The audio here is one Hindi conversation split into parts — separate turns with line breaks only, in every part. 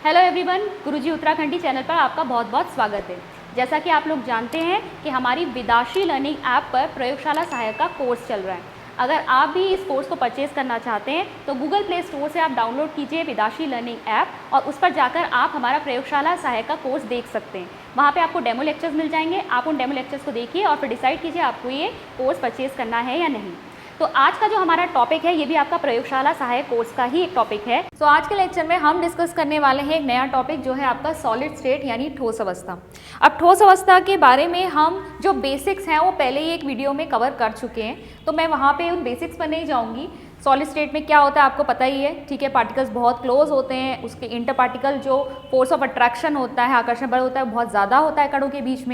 हेलो एवरीवन, गुरुजी उत्तराखंडी चैनल पर आपका बहुत बहुत स्वागत है। जैसा कि आप लोग जानते हैं कि हमारी विदाशी लर्निंग ऐप पर प्रयोगशाला सहायक का कोर्स चल रहा है। अगर आप भी इस कोर्स को परचेज करना चाहते हैं तो गूगल प्ले स्टोर से आप डाउनलोड कीजिए विदाशी लर्निंग ऐप और उस पर जाकर आप हमारा प्रयोगशाला सहायक का कोर्स देख सकते हैं। वहाँ पे आपको डेमो लेक्चर्स मिल जाएंगे। आप उन डेमो लेक्चर्स को देखिए और फिर डिसाइड कीजिए आपको ये कोर्स परचेज करना है या नहीं। तो आज का जो हमारा टॉपिक है ये भी आपका प्रयोगशाला सहायक कोर्स का ही एक टॉपिक है। तो आज के लेक्चर में हम डिस्कस करने वाले हैं एक नया टॉपिक जो है आपका सॉलिड स्टेट यानी ठोस अवस्था। अब ठोस अवस्था के बारे में हम जो बेसिक्स हैं वो पहले ही एक वीडियो में कवर कर चुके हैं, तो मैं वहाँ पे उन बेसिक्स पर नहीं जाऊँगी। सॉलिड स्टेट में क्या होता है आपको पता ही है, ठीक है। पार्टिकल्स बहुत क्लोज होते हैं, उसके इंटर पार्टिकल जो फोर्स ऑफ अट्रैक्शन होता है, आकर्षण बल होता है, बहुत ज़्यादा होता है कणों के बीच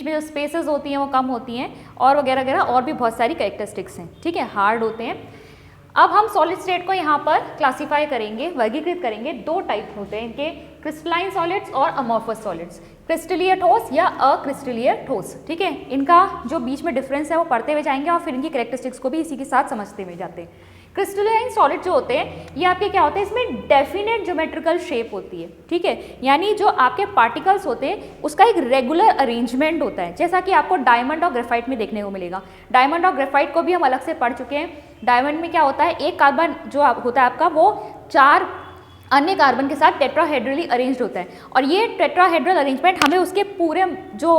में जो स्पेसेस होती हैं वो कम होती हैं और वगैरह वगैरह और भी बहुत सारी कैरेक्टरिस्टिक्स हैं, ठीक है, हार्ड होते हैं। अब हम सॉलिड स्टेट को यहाँ पर क्लासीफाई करेंगे, वर्गीकृत करेंगे। दो टाइप होते हैं इनके, क्रिस्टलाइन सॉलिड्स और अमॉर्फस सॉलिड्स, क्रिस्टलीय ठोस या अक्रिस्टलीय ठोस, ठीक है। इनका जो बीच में डिफरेंस है वो पढ़ते हुए जाएंगे और फिर इनकी कैरेक्टरिस्टिक्स को भी इसी के साथ समझते हुए जाते हैं। क्रिस्टलाइन सॉलिड जो होते हैं ये आपके क्या होते हैं, इसमें डेफिनेट ज्योमेट्रिकल शेप होती है, ठीक है। यानी जो आपके पार्टिकल्स होते हैं उसका एक रेगुलर अरेंजमेंट होता है, जैसा कि आपको डायमंड और ग्रेफाइट में देखने को मिलेगा। डायमंड और ग्रेफाइट को भी हम अलग से पढ़ चुके हैं। डायमंड में क्या होता है, एक कार्बन जो होता है आपका वो 4 अन्य कार्बन के साथ टेट्राहेड्रली अरेंज्ड होता है और ये टेट्राहेड्रल अरेंजमेंट हमें उसके पूरे जो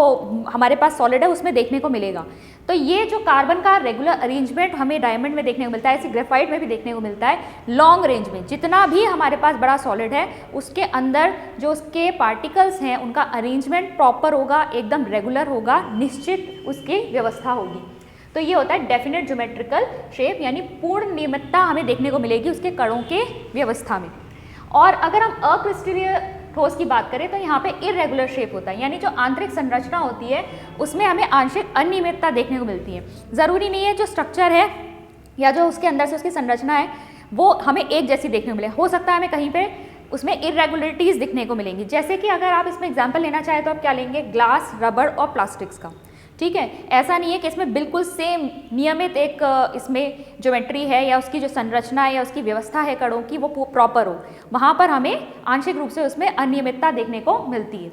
हमारे पास सॉलिड है उसमें देखने को मिलेगा। तो ये जो कार्बन का रेगुलर अरेंजमेंट हमें डायमंड में देखने को मिलता है, ऐसे ग्रेफाइट में भी देखने को मिलता है। लॉन्ग रेंज में जितना भी हमारे पास बड़ा सॉलिड है उसके अंदर जो उसके पार्टिकल्स हैं उनका अरेंजमेंट प्रॉपर होगा, एकदम रेगुलर होगा, निश्चित उसकी व्यवस्था होगी। तो ये होता है डेफिनेट ज्योमेट्रिकल शेप, यानी पूर्ण नियमितता हमें देखने को मिलेगी उसके कणों के व्यवस्था में। और अगर हम अक्रिस्टलीय ठोस की बात करें तो यहाँ पे इरेगुलर शेप होता है, यानी जो आंतरिक संरचना होती है उसमें हमें आंशिक अनियमितता देखने को मिलती है। ज़रूरी नहीं है जो स्ट्रक्चर है या जो उसके अंदर से उसकी संरचना है वो हमें एक जैसी देखने को मिले, हो सकता है हमें कहीं पे उसमें इरेगुलरिटीज़ दिखने को मिलेंगी। जैसे कि अगर आप इसमें एग्जाम्पल लेना चाहें तो आप क्या लेंगे, ग्लास, रबर और प्लास्टिक्स का, ठीक है। ऐसा नहीं है कि इसमें बिल्कुल सेम नियमित एक इसमें ज्योमेट्री है या उसकी जो संरचना है या उसकी व्यवस्था है कणों की वो प्रॉपर हो, वहाँ पर हमें आंशिक रूप से उसमें अनियमितता देखने को मिलती है।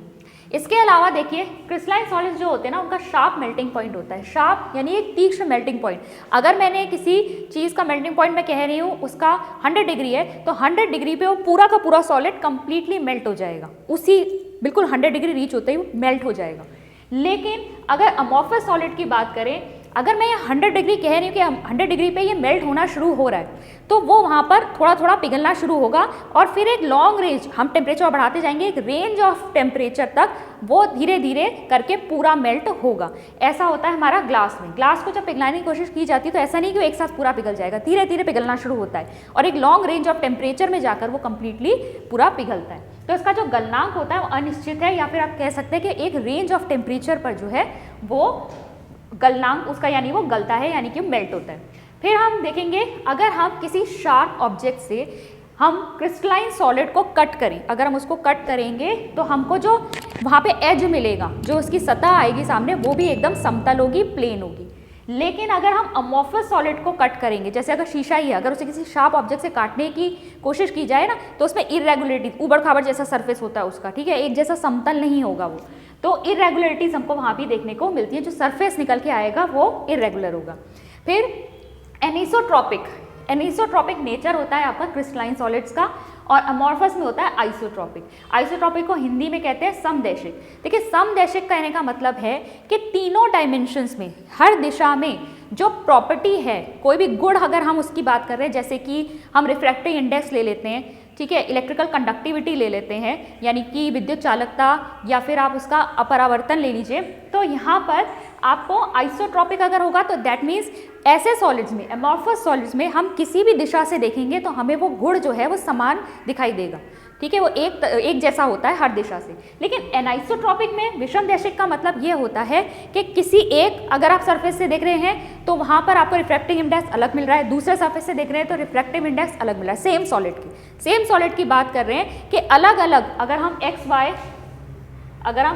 इसके अलावा देखिए क्रिस्टलाइन सॉलिड्स जो होते हैं ना उनका शार्प मेल्टिंग पॉइंट होता है। शार्प यानी एक तीक्ष्ण मेल्टिंग पॉइंट। अगर मैंने किसी चीज़ का मेल्टिंग पॉइंट मैं कह रही हूँ उसका 100 डिग्री है तो 100 डिग्री पे वो पूरा का पूरा सॉलिड कंप्लीटली मेल्ट हो जाएगा, उसी बिल्कुल 100 डिग्री रीच होते ही वो मेल्ट हो जाएगा। लेकिन अगर अमॉर्फस सॉलिड की बात करें, अगर मैं ये 100 डिग्री कह रही हूँ कि 100 डिग्री पे ये मेल्ट होना शुरू हो रहा है तो वो वहाँ पर थोड़ा थोड़ा पिघलना शुरू होगा और फिर एक लॉन्ग रेंज, हम टेम्परेचर बढ़ाते जाएंगे, एक रेंज ऑफ टेम्परेचर तक वो धीरे धीरे करके पूरा मेल्ट होगा। ऐसा होता है हमारा ग्लास में। ग्लास को जब पिघलाने की कोशिश की जाती है तो ऐसा नहीं कि वो एक साथ पूरा पिघल जाएगा, धीरे धीरे पिघलना शुरू होता है और एक लॉन्ग रेंज ऑफ टेम्परेचर में जाकर वो कम्प्लीटली पूरा पिघलता है। तो इसका जो गलनांक होता है वो अनिश्चित है, या फिर आप कह सकते हैं कि एक रेंज ऑफ टेम्परेचर पर जो है वो गलनांक उसका यानी वो गलता है, यानी कि मेल्ट होता है। फिर हम देखेंगे अगर हम किसी शार्प ऑब्जेक्ट से हम क्रिस्टलाइन सॉलिड को कट करें, अगर हम उसको कट करेंगे तो हमको जो वहाँ पे एज मिलेगा, जो उसकी सतह आएगी सामने, वो भी एकदम समतल होगी, प्लेन होगी। लेकिन अगर हम अमॉर्फस सॉलिड को कट करेंगे, जैसे अगर शीशा ही है, अगर उसे किसी शार्प ऑब्जेक्ट से काटने की कोशिश की जाए ना तो उसमें इरेगुलरिटी, ऊबड़ खाबड़ जैसा सरफेस होता है उसका, ठीक है, एक जैसा समतल नहीं होगा वो, तो इरेगुलरिटीज हमको वहाँ भी देखने को मिलती है। जो सरफेस निकल के आएगा वो इरेगुलर होगा। फिर एनिसोट्रॉपिक नेचर होता है आपका क्रिस्टलाइन सॉलिड्स का और अमॉर्फस में होता है आइसोट्रॉपिक। आइसोट्रॉपिक को हिंदी में कहते हैं समदैशिक। देखिए समदैशिक कहने का मतलब है कि तीनों डायमेंशंस में, हर दिशा में जो प्रॉपर्टी है, कोई भी गुण अगर हम उसकी बात कर रहे हैं, जैसे कि हम रिफ्रैक्टिव इंडेक्स ले लेते हैं, ठीक है, इलेक्ट्रिकल कंडक्टिविटी ले लेते हैं यानी कि विद्युत चालकता, या फिर आप उसका अपरावर्तन ले लीजिए, तो यहाँ पर आपको आइसोट्रॉपिक अगर होगा तो दैट मीन्स ऐसे सॉलिड्स में, अमॉर्फस सॉलिड्स में हम किसी भी दिशा से देखेंगे तो हमें वो गुण जो है वो समान दिखाई देगा, ठीक है, वो एक जैसा होता है हर दिशा से। लेकिन एनाइसोट्रॉपिक में विषमदैशिक का मतलब ये होता है कि किसी एक, अगर आप सरफेस से देख रहे हैं तो वहाँ पर आपको रिफ्रैक्टिव इंडेक्स अलग मिल रहा है, दूसरे सरफेस से देख रहे हैं तो रिफ्रैक्टिव इंडेक्स अलग मिल रहा है। सेम सॉलिड की बात कर रहे हैं कि अलग अलग, अगर हम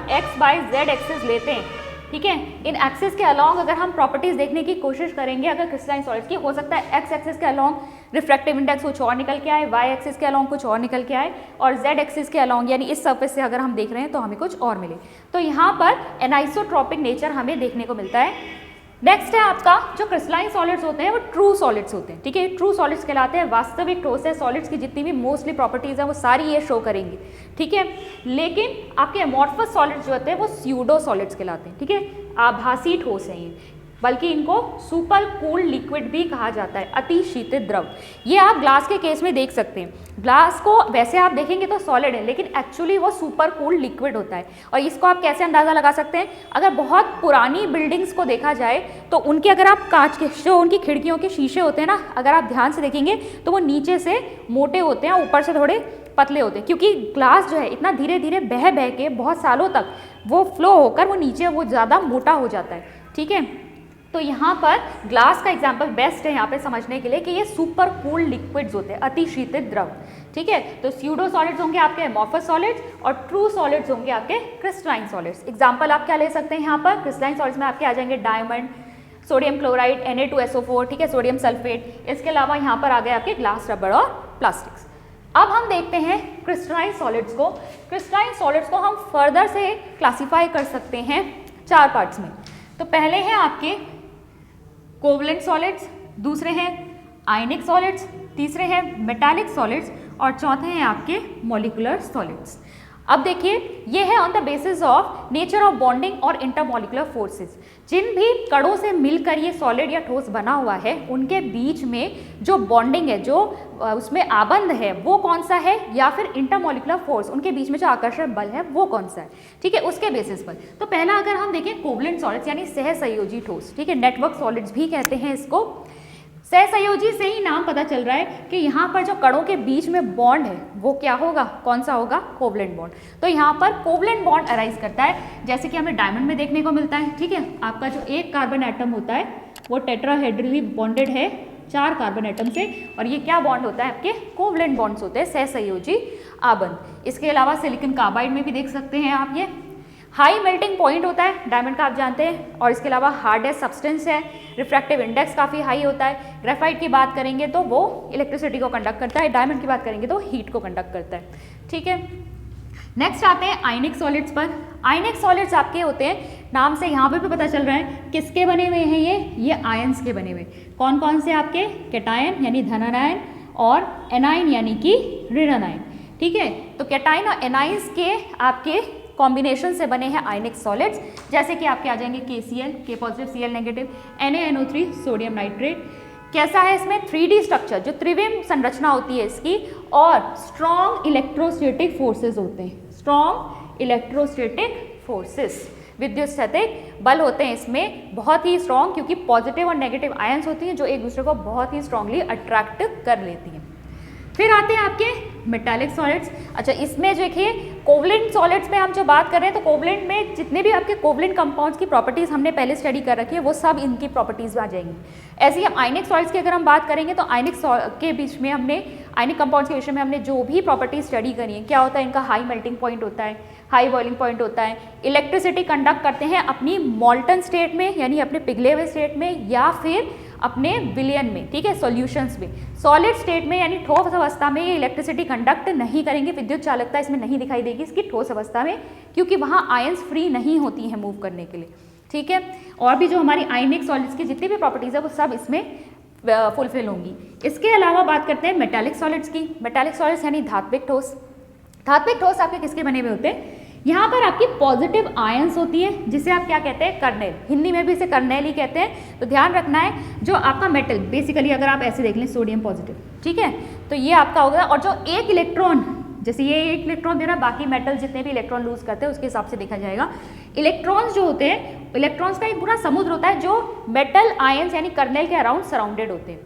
एक्स वाई जेड एक्सिस लेते हैं, ठीक है, इन एक्सिस के अलॉन्ग अगर हम प्रॉपर्टीज देखने की कोशिश करेंगे, अगर क्रिस्टलाइन सॉलिड्स की, हो सकता है एक्स एक्सिस के अलॉन्ग रिफ्रैक्टिव इंडेक्स कुछ और निकल के आए, वाई एक्सिस के अलॉन्ग कुछ और निकल के आए, और जेड एक्सिस के अलॉन्ग यानी इस सरफेस से अगर हम देख रहे हैं तो हमें कुछ और मिले। तो यहाँ पर एनाइसोट्रॉपिक नेचर हमें देखने को मिलता है। नेक्स्ट है आपका जो क्रिस्टलाइन सॉलिड्स होते हैं वो ट्रू सॉलिड्स होते हैं, ठीक है। ट्रू सॉलिड्स कहलाते हैं वास्तविक ठोस है। सॉलिड्स की जितनी भी मोस्टली प्रॉपर्टीज हैं वो सारी ये शो करेंगी, ठीक है। लेकिन आपके अमॉर्फस सॉलिड्स जो होते हैं वो स्यूडो सॉलिड्स कहलाते हैं, ठीक है। आभासी ठोस है ये, बल्कि इनको सुपर कूल्ड लिक्विड भी कहा जाता है, अति शीतित द्रव। ये आप ग्लास के केस में देख सकते हैं। ग्लास को वैसे आप देखेंगे तो सॉलिड है, लेकिन एक्चुअली वो सुपर कूल्ड लिक्विड होता है। और इसको आप कैसे अंदाज़ा लगा सकते हैं, अगर बहुत पुरानी बिल्डिंग्स को देखा जाए तो उनके अगर आप कांच के जो उनकी खिड़कियों के शीशे होते हैं ना, अगर आप ध्यान से देखेंगे तो वो नीचे से मोटे होते हैं, ऊपर से थोड़े पतले होते हैं, क्योंकि ग्लास जो है इतना धीरे धीरे बह बह के बहुत सालों तक वो फ्लो होकर वो नीचे वो ज़्यादा मोटा हो जाता है, ठीक है। तो यहाँ पर ग्लास का एग्जाम्पल बेस्ट है यहाँ पे समझने के लिए कि ये सुपर कूल्ड लिक्विड्स होते हैं, अति शीतित द्रव, ठीक है। तो स्यूडो सॉलिड्स होंगे आपके एमॉर्फस सॉलिड्स और ट्रू सॉलिड्स होंगे आपके क्रिस्टलाइन सॉलिड्स। एग्जाम्पल आप क्या ले सकते हैं यहाँ पर, क्रिस्टलाइन सॉलिड्स में आपके आ जाएंगे डायमंड, सोडियम क्लोराइड, Na2SO4, ठीक है, सोडियम सल्फेट। इसके अलावा यहाँ पर आ गए आपके ग्लास, रबर और प्लास्टिक्स। अब हम देखते हैं क्रिस्टलाइन सॉलिड्स को। क्रिस्टलाइन सॉलिड्स को हम फर्दर से क्लासीफाई कर सकते हैं 4 पार्ट्स में। तो पहले हैं आपके कोवलेंट सॉलिड्स, दूसरे हैं आयनिक सॉलिड्स, तीसरे हैं मेटालिक सॉलिड्स और चौथे हैं आपके मॉलिक्यूलर सॉलिड्स। अब देखिए ये है on the basis of nature of bonding और इंटरमॉलिक्यूलर फोर्सेस। जिन भी कणों से मिलकर ये सॉलिड या ठोस बना हुआ है उनके बीच में जो बॉन्डिंग है, जो उसमें आबंध है, वो कौन सा है, या फिर इंटरमॉलिक्यूलर फोर्स, उनके बीच में जो आकर्षण बल है वो कौन सा है, ठीक है, उसके बेसिस पर। तो पहला अगर हम देखें कोवलेंट सॉलिड्स यानी सहसंयोजी ठोस, ठीक है, नेटवर्क सॉलिड्स भी कहते हैं इसको। सहसंयोजी से ही नाम पता चल रहा है कि यहाँ पर जो कणों के बीच में बॉन्ड है वो क्या होगा, कौन सा होगा, कोवलेंट बॉन्ड। तो यहाँ पर कोवलेंट बॉन्ड अराइज करता है, जैसे कि हमें डायमंड में देखने को मिलता है, ठीक है। आपका जो एक कार्बन एटम होता है वो टेट्राहेड्रली बॉन्डेड है 4 कार्बन एटम से, और ये क्या बॉन्ड होता है, आपके कोवलेंट बॉन्ड्स होते हैं, सहसंयोजी आबंध। इसके अलावा सिलिकॉन कार्बाइड में भी देख सकते हैं आप, ये हाई मेल्टिंग पॉइंट होता है डायमंड का, आप जानते हैं। और इसके अलावा हार्डेस्ट सब्सटेंस है, रिफ्रैक्टिव इंडेक्स काफ़ी हाई होता है। ग्रेफाइट की बात करेंगे तो वो इलेक्ट्रिसिटी को कंडक्ट करता है, डायमंड की बात करेंगे तो हीट को कंडक्ट करता है, ठीक है। नेक्स्ट आते हैं आयनिक सॉलिड्स पर। आयनिक सॉलिड्स आपके होते हैं, नाम से यहाँ पे भी पता चल रहा है किसके बने हुए हैं, ये आयंस के बने हुए। कौन कौन से आपके, कैटायन यानी धनायन और एनाइन यानी कि ऋणायन, ठीक है। तो कैटायन और एनाइंस के आपके कॉम्बिनेशन से बने हैं आयनिक सॉलिड्स, जैसे कि आपके आ जाएंगे KCl, K positive Cl negative, NaNO3 sodium nitrate. कैसा है इसमें 3D स्ट्रक्चर, जो त्रिविम संरचना होती है इसकी, और स्ट्रॉन्ग इलेक्ट्रोस्टैटिक फोर्सेस होते हैं, स्ट्रॉन्ग इलेक्ट्रोस्टैटिक फोर्सेस, विद्युत स्थैतिक बल होते हैं इसमें बहुत ही स्ट्रॉन्ग, क्योंकि पॉजिटिव और नेगेटिव आयंस होती हैं जो एक दूसरे को बहुत ही स्ट्रांगली अट्रैक्ट कर लेती हैं। फिर आते हैं आपके मेटालिक सॉलिड्स। अच्छा, इसमें देखिए कोवलेंट सॉलिड्स में हम जो बात कर रहे हैं तो कोवलेंट में जितने भी आपके कोवलेंट कंपाउंड्स की प्रॉपर्टीज हमने पहले स्टडी कर रखी है वो सब इनकी प्रॉपर्टीज में आ जाएंगी। ऐसे ही हम आयनिक सॉलिड्स की अगर हम बात करेंगे तो आयनिक के बीच में हमने आयनिक कंपाउंड्स के विषय में हमने जो भी प्रॉपर्टीज स्टडी करी है, क्या होता है इनका हाई मेल्टिंग पॉइंट होता है, हाई बॉइलिंग पॉइंट होता है, इलेक्ट्रिसिटी कंडक्ट करते हैं अपनी मॉल्टन स्टेट में यानी अपने पिघले हुए स्टेट में, या फिर अपने विलियन में, ठीक है, सॉल्यूशंस में। सॉलिड स्टेट में यानी ठोस अवस्था में ये इलेक्ट्रिसिटी कंडक्ट नहीं करेंगे, विद्युत चालकता इसमें नहीं दिखाई देगी इसकी ठोस अवस्था में, क्योंकि वहाँ आयंस फ्री नहीं होती हैं मूव करने के लिए, ठीक है। और भी जो हमारी आयनिक सॉलिड्स की जितनी भी प्रॉपर्टीज है वो सब इसमें फुलफिल होंगी। इसके अलावा बात करते हैं मेटालिक सॉलिड्स की। मेटालिक सॉलिड्स यानी धात्विक ठोस। धात्विक ठोस आपके किसके बने हुए होते हैं, यहाँ पर आपकी पॉजिटिव आयंस होती है जिसे आप क्या कहते हैं, कर्नेल, हिंदी में भी इसे कर्नेल ही कहते हैं। तो ध्यान रखना है जो आपका मेटल बेसिकली अगर आप ऐसे देख लें सोडियम पॉजिटिव, ठीक है, तो ये आपका होगा। और जो एक इलेक्ट्रॉन, जैसे ये एक इलेक्ट्रॉन दे रहा है, बाकी मेटल जितने भी इलेक्ट्रॉन लूज करते हैं उसके हिसाब से देखा जाएगा। इलेक्ट्रॉन्स जो होते हैं, इलेक्ट्रॉन्स का एक पूरा समुद्र होता है जो मेटल आयंस यानी कर्नेल के अराउंड सराउंडेड होते हैं।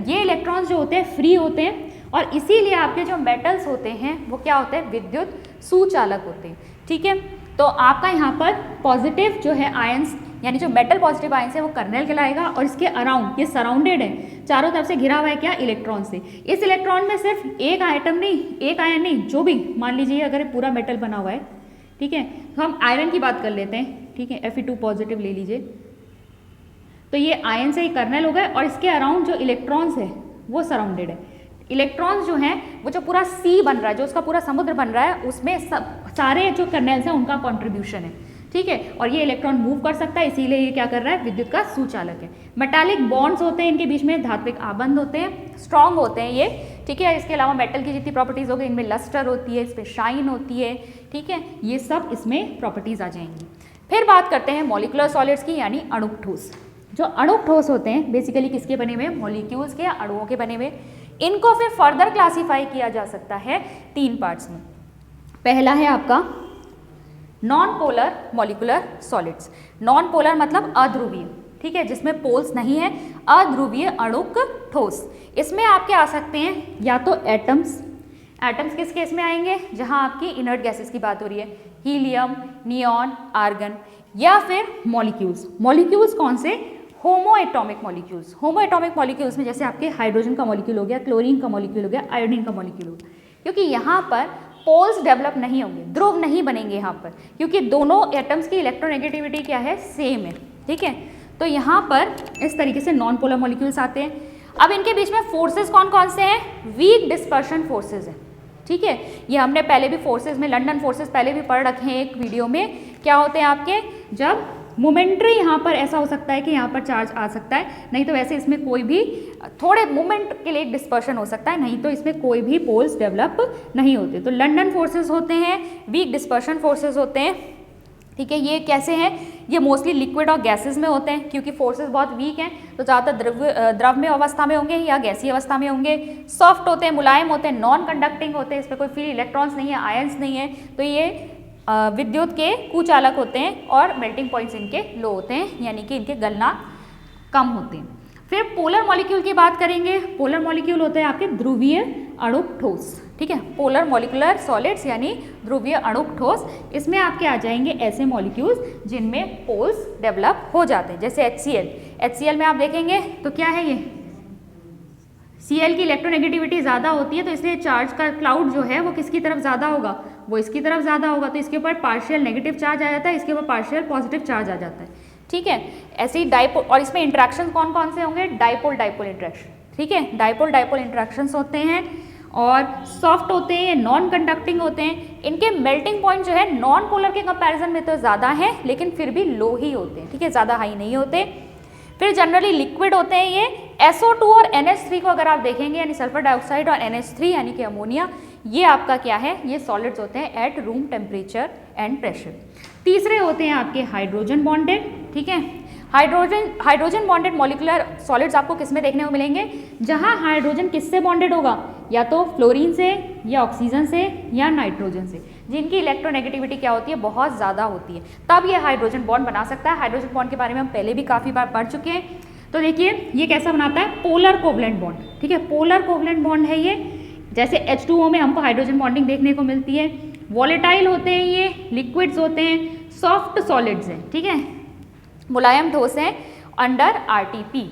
ये इलेक्ट्रॉन्स जो होते हैं फ्री होते हैं, और इसीलिए आपके जो मेटल्स होते हैं वो क्या होते हैं, विद्युत सुचालक होते हैं, ठीक है। तो आपका यहाँ पर पॉजिटिव जो है आयंस यानी जो मेटल पॉजिटिव आयंस है वो कर्नेल कहलाएगा, और इसके अराउंड ये सराउंडेड है, चारों तरफ से घिरा हुआ है क्या, इलेक्ट्रॉन से। इस इलेक्ट्रॉन में सिर्फ एक आइटम नहीं, एक आयन नहीं, जो भी मान लीजिए अगर पूरा मेटल बना हुआ है, ठीक है, तो हम आयरन की बात कर लेते हैं, ठीक है, Fe2 पॉजिटिव ले लीजिए, तो ये आयन से ही कर्नेल हो गए, और इसके अराउंड जो इलेक्ट्रॉन्स है वो सराउंडेड है। इलेक्ट्रॉन्स जो हैं वो जो पूरा सी बन रहा है, जो उसका पूरा समुद्र बन रहा है, उसमें सब सारे जो कर्नेल्स हैं उनका कॉन्ट्रीब्यूशन है, ठीक है। और ये इलेक्ट्रॉन मूव कर सकता है, इसीलिए ये क्या कर रहा है, विद्युत का सुचालक है। मेटालिक बॉन्ड्स होते हैं इनके बीच में, धात्विक आबंध होते हैं, स्ट्रॉन्ग होते हैं ये, ठीक है। इसके अलावा मेटल की जितनी प्रॉपर्टीज़ होगी, इनमें लस्टर होती है, इसमें शाइन होती है, ठीक है, ये सब इसमें प्रॉपर्टीज़ आ जाएंगी। फिर बात करते हैं मॉलिकुलर सॉलिड्स की, यानी अणुक ठोस। जो अणुक ठोस होते हैं बेसिकली किसके बने हुए, मॉलिक्यूल्स के, अणुओं के बने हुए। इनको फिर फर्दर क्लासीफाई किया जा सकता है 3 पार्ट्स में। पहला है आपका non polar molecular solids. Non polar मतलब अध्रुवीय, ठीक है, जिसमें पोल्स नहीं है, अध्रुवीय अणुक ठोस। इसमें आपके आ सकते हैं या तो एटम्स। एटम्स किस केस में आएंगे, जहां आपकी इनर्ट गैसेस की बात हो रही है, हीलियम, नियॉन, आर्गन, या फिर मॉलिक्यूल्स। मॉलिक्यूल्स कौन से, होमो एटॉमिक मॉलिक्यूल्स। होमो एटॉमिक मॉलिक्यूल्स में जैसे आपके हाइड्रोजन का मॉलिक्यूल हो गया, क्लोरीन का मॉलिक्यूल हो गया, आयोडीन का मॉलिक्यूल हो गया, क्योंकि यहाँ पर पोल्स डेवलप नहीं होंगे, ध्रुव नहीं बनेंगे यहाँ पर, क्योंकि दोनों एटम्स की इलेक्ट्रोनेगेटिविटी क्या है, सेम है, ठीक है। तो यहाँ पर इस तरीके से नॉन पोलर मॉलिक्यूल्स आते हैं। अब इनके बीच में फोर्सेस कौन कौन से हैं, वीक डिस्पर्शन फोर्सेज हैं, ठीक है। ये हमने पहले भी फोर्सेज में, लंडन फोर्सेज पहले भी पढ़ रखे हैं एक वीडियो में। क्या होते हैं आपके, जब मोमेंट्री यहाँ पर ऐसा हो सकता है कि यहाँ पर चार्ज आ सकता है, नहीं तो वैसे इसमें कोई भी थोड़े मोमेंट के लिए डिस्पर्शन हो सकता है, नहीं तो इसमें कोई भी पोल्स डेवलप नहीं होते। तो लंडन फोर्सेस होते हैं, वीक डिस्पर्शन फोर्सेस होते हैं, ठीक है। ये कैसे हैं, ये मोस्टली लिक्विड और गैसेस में होते हैं, क्योंकि फोर्सेस बहुत वीक हैं तो ज़्यादातर द्रव्य अवस्था में होंगे या गैसीय अवस्था में होंगे। सॉफ्ट होते हैं, मुलायम होते हैं, नॉन कंडक्टिंग होते हैं, इसमें कोई फ्री इलेक्ट्रॉन्स नहीं है, आयंस नहीं है, तो ये विद्युत के कुचालक होते हैं और मेल्टिंग पॉइंट्स इनके लो होते हैं, यानी कि इनके गलना कम होते हैं। फिर पोलर मॉलिक्यूल की बात करेंगे। पोलर मॉलिक्यूल होते हैं आपके ध्रुवीय अणुक ठोस, ठीक है। पोलर मॉलिकुलर सॉलिड्स यानी ध्रुवीय अणुक ठोस, इसमें आपके आ जाएंगे ऐसे मॉलिक्यूल्स जिनमें पोल्स डेवलप हो जाते हैं, जैसे HCl। HCl में आप देखेंगे तो क्या है, ये Cl की इलेक्ट्रोनेगेटिविटी ज़्यादा होती है, तो इसलिए चार्ज का क्लाउड जो है वो किसकी तरफ ज़्यादा होगा, वो इसकी तरफ ज़्यादा होगा, तो इसके ऊपर पार्शियल नेगेटिव चार्ज आ जाता है, इसके ऊपर पार्शियल पॉजिटिव चार्ज आ जाता है, ठीक है। ऐसे ही डाइपोल, और इसमें इंट्रैक्शन कौन कौन से होंगे, डाइपोल डाइपोल इंट्रैक्शन, ठीक है। डाइपोल डाइपोल इंट्रैक्शंस होते हैं और सॉफ्ट होते हैं, नॉन कंडक्टिंग होते हैं। इनके मेल्टिंग पॉइंट जो है नॉन पोलर के कंपैरिजन में तो ज़्यादा है, लेकिन फिर भी लो ही होते हैं, ठीक है, ज़्यादा हाई नहीं होते। फिर जनरली लिक्विड होते हैं ये। SO2 और NH3 को अगर आप देखेंगे, यानी सल्फर डाइऑक्साइड और NH3 यानी कि अमोनिया, ये आपका क्या है, ये सॉलिड्स होते हैं at room temperature and pressure. तीसरे होते हैं आपके हाइड्रोजन बॉन्डेड, ठीक है। हाइड्रोजन बॉन्डेड मॉलिकुलर सॉलिड्स आपको किस में देखने को मिलेंगे, जहां हाइड्रोजन किससे बॉन्डेड होगा, या तो फ्लोरीन से या ऑक्सीजन से या नाइट्रोजन से, जिनकी इलेक्ट्रोनेगेटिविटी क्या होती है, बहुत ज़्यादा होती है, तब ये हाइड्रोजन बॉन्ड बना सकता है। हाइड्रोजन बॉन्ड के बारे में हम पहले भी काफ़ी बार पढ़ चुके हैं। तो देखिए ये कैसा बनाता है, पोलर कोवलेंट बॉन्ड, ठीक है। पोलर कोवलेंट बॉन्ड है ये, जैसे H2O में हमको हाइड्रोजन बॉन्डिंग देखने को मिलती है। वॉलेटाइल होते हैं ये, लिक्विड्स होते हैं, सॉफ्ट सॉलिड्स हैं, ठीक है, मुलायम ठोस हैं अंडर RTP,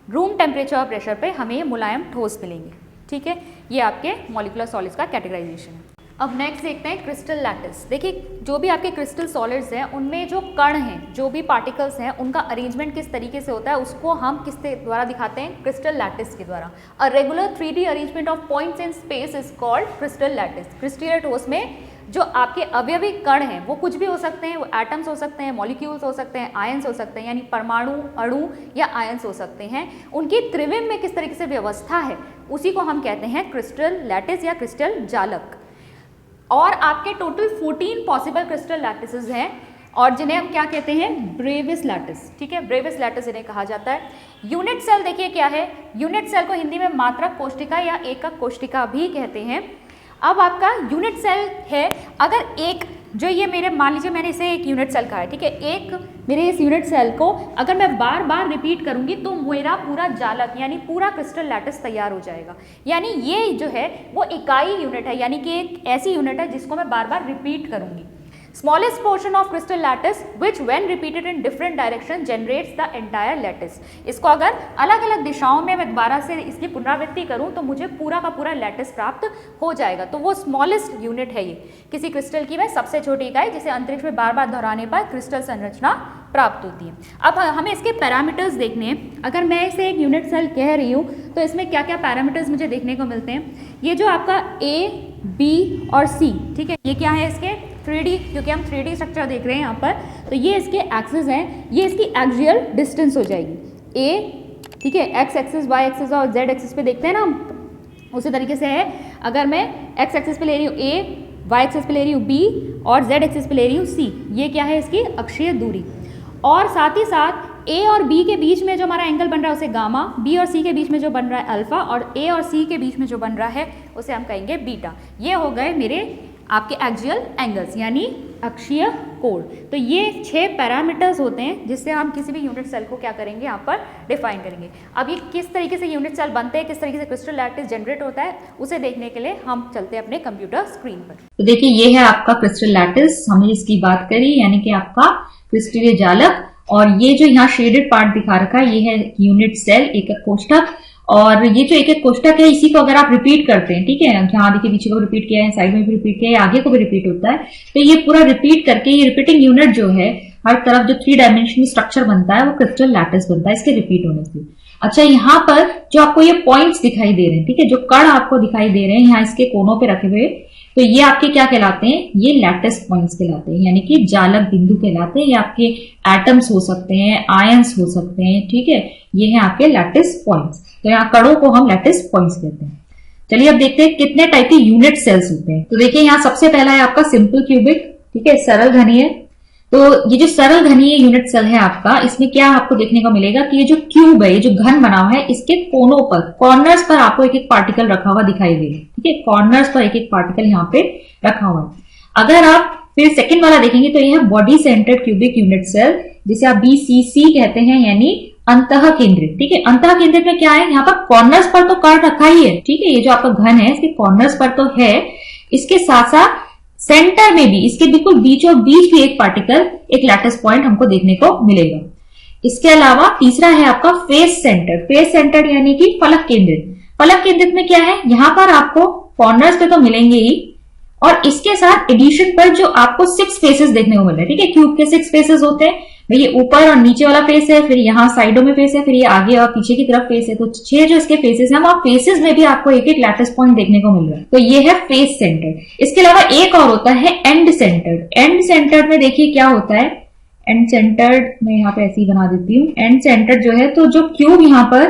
रूम टेम्परेचर और प्रेशर पे हमें ये मुलायम ठोस मिलेंगे, ठीक है। ये आपके मॉलिकुलर सॉलिड्स का कैटेगराइजेशन है। अब नेक्स्ट देखते हैं क्रिस्टल लैटिस। देखिए जो भी आपके क्रिस्टल सॉलिड्स हैं उनमें जो कण हैं, जो भी पार्टिकल्स हैं, उनका अरेंजमेंट किस तरीके से होता है, उसको हम किस द्वारा दिखाते हैं, क्रिस्टल लैटिस के द्वारा। A regular 3D arrangement of points in space is called crystal lattice. Crystal ठोस में जो आपके अवयवी कण हैं वो कुछ भी हो सकते हैं, वो एटम्स हो सकते हैं, मॉलिक्यूल्स हो सकते हैं, आयंस हो सकते हैं, यानी परमाणु, अणु या आयंस हो सकते हैं। उनकी त्रिविम में किस तरीके से व्यवस्था है, उसी को हम कहते हैं क्रिस्टल लैटिस या क्रिस्टल जालक। और आपके टोटल 14 पॉसिबल क्रिस्टल लैटिसेस हैं, और जिन्हें हम क्या कहते हैं, ब्रेविस लैटिस, ठीक है। ब्रेविस लैटिस इन्हें कहा जाता है। यूनिट सेल देखिए क्या है, यूनिट सेल को हिंदी में मात्रक कोशिका या एकक कोशिका भी कहते हैं। अब आपका यूनिट सेल है, अगर एक जो ये मेरे, मान लीजिए मैंने इसे एक यूनिट सेल कहा है, ठीक है, एक मेरे इस यूनिट सेल को अगर मैं बार बार रिपीट करूंगी तो मेरा पूरा जालक यानी पूरा क्रिस्टल लैटिस तैयार हो जाएगा। यानी ये जो है वो इकाई यूनिट है, यानी कि एक ऐसी यूनिट है जिसको मैं बार बार रिपीट करूंगी। Smallest portion of crystal lattice which when repeated in different direction generates the entire lattice. इसको अगर अलग अलग दिशाओं में मैं दोबारा से इसकी पुनरावृत्ति करूं तो मुझे पूरा का पूरा लैटिस प्राप्त हो जाएगा। तो वो स्मॉलेस्ट यूनिट है ये किसी क्रिस्टल की, वह सबसे छोटी इकाई जिसे अंतरिक्ष में बार बार दोहराने पर क्रिस्टल संरचना प्राप्त होती है। अब हमें इसके पैरामीटर्स देखने हैं। अगर मैं इसे एक यूनिट सेल कह रही हूँ तो इसमें क्या क्या पैरामीटर्स मुझे देखने को मिलते हैं। ये जो आपका A, B और C, ठीक है, ये क्या है इसके 3D, क्योंकि हम 3D स्ट्रक्चर देख रहे हैं यहाँ पर, तो ये इसके एक्सिस हैं, ये इसकी एक्सियल डिस्टेंस हो जाएगी A, ठीक है, x एक्सिस, y एक्सिस और z एक्सिस पे देखते हैं ना हम, उसी तरीके से है। अगर मैं x एक्सिस पे ले रही हूँ A, y एक्सिस पे ले रही हूँ B और z एक्सिस पे ले रही हूँ C, ये क्या है इसकी अक्षीय दूरी। और साथ ही साथ A और B के बीच में जो हमारा एंगल बन रहा है उसे गामा, B और C के बीच में जो बन रहा है अल्फा और A और C के बीच में जो बन रहा है उसे हम कहेंगे बीटा। ये हो गए मेरे आपके एक्सियल एंगल्स यानी अक्षीय कोण। तो ये 6 पैरामीटर्स होते हैं जिससे हम किसी भी यूनिट सेल को क्या करेंगे यहाँ पर डिफाइन करेंगे। अब ये किस तरीके से यूनिट सेल बनते हैं, किस तरीके से क्रिस्टल लैटिस जनरेट होता है, उसे देखने के लिए हम चलते हैं अपने कंप्यूटर स्क्रीन पर।
तो देखिए ये है आपका क्रिस्टल लैटिस, हमने इसकी बात करी, यानी कि आपका क्रिस्टलीय जालक। और ये जो यहाँ शेडेड पार्ट दिखा रखा है ये है यूनिट सेल, एक एक कोष्ठक। और ये जो एक एक कोष्ठक है इसी को अगर आप रिपीट करते हैं, ठीक है, यहाँ देखिए पीछे को रिपीट किया है, साइड में भी रिपीट किया है, आगे को भी रिपीट होता है, तो ये पूरा रिपीट करके ये रिपीटिंग यूनिट जो है हर तरफ जो 3 डायमेंशनल स्ट्रक्चर बनता है वो क्रिस्टल लैटिस बनता है इसके रिपीट होने से। अच्छा, यहाँ पर जो आपको ये पॉइंट्स दिखाई दे रहे हैं, ठीक है, जो कण आपको दिखाई दे रहे हैं यहाँ इसके कोनों पे रखे हुए, तो ये आपके क्या कहलाते हैं, ये लैटिस पॉइंट्स कहलाते हैं, यानी कि जालक बिंदु कहलाते हैं। ये आपके एटम्स हो सकते हैं, आयंस हो सकते हैं, ठीक है, ये है आपके लैटिस पॉइंट्स। तो यहाँ कणों को हम लैटिस पॉइंट्स कहते हैं। चलिए अब देखते हैं कितने टाइप के यूनिट सेल्स होते हैं। तो देखिए यहाँ सबसे पहला है आपका सिंपल क्यूबिक, ठीक है, सरल घनीय। तो ये जो सरल घनीय यूनिट सेल है आपका, इसमें क्या आपको देखने को मिलेगा कि ये जो क्यूब है, ये जो घन बना हुआ है, इसके कोनों पर, कॉर्नर्स पर आपको एक एक पार्टिकल रखा हुआ दिखाई देगा, ठीक है, कॉर्नर्स पर एक एक पार्टिकल यहाँ पे रखा हुआ है। अगर आप फिर सेकंड वाला देखेंगे तो ये है body centred cubic unit cell, जिसे आप BCC कहते हैं, यानी अंतः केंद्रित, ठीक है। अंतः केंद्रित में क्या है, यहाँ पर कॉर्नर्स पर तो कण रखा ही है, ठीक है, ये जो आपका घन है इसके कॉर्नर्स पर तो है, इसके साथ साथ सेंटर में भी, इसके बिल्कुल बीचों बीच भी एक पार्टिकल, एक लैटिस पॉइंट हमको देखने को मिलेगा। इसके अलावा तीसरा है आपका फेस सेंटर। फेस सेंटर यानी कि फलक केंद्रित। फलक केंद्रित में क्या है, यहाँ पर आपको कॉर्नर्स पे तो मिलेंगे ही, और इसके साथ एडिशन पर जो आपको 6 फेसेस देखने को मिल रहे हैं, ठीक है, क्यूब के 6 फेसेस होते हैं, ये ऊपर और नीचे वाला फेस है, फिर यहाँ साइडों में फेस है, फिर ये आगे और पीछे की तरफ फेस है। तो 6 जो इसके फेसेस हैं, वहां फेसेस में भी आपको एक एक लैटिस पॉइंट देखने को मिल रहा है। तो ये है फेस सेंटर। इसके अलावा एक और होता है एंड सेंटर्ड। एंड सेंटर्ड में देखिए क्या होता है, एंड सेंटर्ड मैं यहाँ पे ऐसे ही बना देती हूँ। एंड सेंटर्ड जो है, तो जो क्यूब यहाँ पर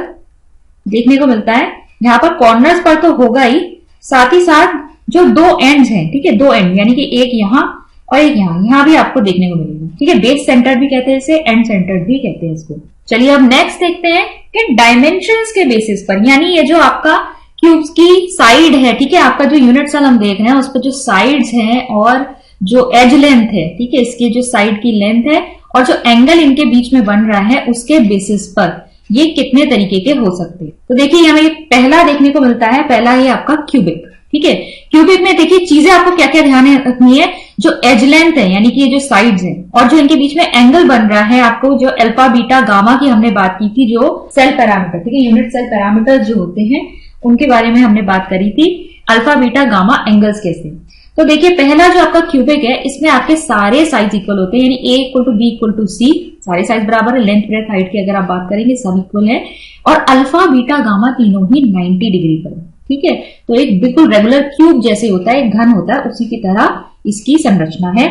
देखने को मिलता है, यहाँ पर कॉर्नर्स पर तो होगा ही, साथ ही साथ जो 2 एंड्स हैं, ठीक है, 2 एंड यानी कि एक यहाँ और एक यहाँ भी आपको देखने को मिलेगा, ठीक है। बेस सेंटर भी कहते हैं इसे, एंड सेंटर भी कहते हैं इसको। चलिए अब नेक्स्ट देखते हैं कि डायमेंशंस के बेसिस पर, यानी ये जो आपका क्यूब्स की साइड है, ठीक है, आपका जो यूनिट सेल हम देख रहे हैं उस पर जो साइड्स हैं और जो एज लेंथ है, ठीक है, इसकी जो साइड की लेंथ है और जो एंगल इनके बीच में बन रहा है, उसके बेसिस पर ये कितने तरीके के हो सकते हैं। तो देखिए यहाँ ये पहला देखने को मिलता है, पहला ये आपका क्यूबिक, ठीक है। क्यूबिक में देखिए चीजें आपको क्या क्या ध्यान रखनी है, जो एज लेंथ है यानी कि ये जो साइड्स हैं और जो इनके बीच में एंगल बन रहा है, आपको जो अल्फा बीटा गामा की हमने बात की थी, जो सेल पैरामीटर, ठीक है, यूनिट सेल पैरामीटर जो होते हैं उनके बारे में हमने बात करी थी, अल्फा बीटा गामा एंगल्स कैसे। तो देखिए पहला जो आपका क्यूबिक है, इसमें आपके सारे साइज इक्वल होते हैं, यानी A = B = C, सारे साइज बराबर है, लेंथ ब्रेथ हाइट की अगर आप बात करेंगे सब इक्वल है, और अल्फा बीटा गामा तीनों ही 90 डिग्री पर, ठीक है। तो एक बिल्कुल रेगुलर क्यूब जैसे होता है, एक घन होता है, उसी की तरह इसकी संरचना है,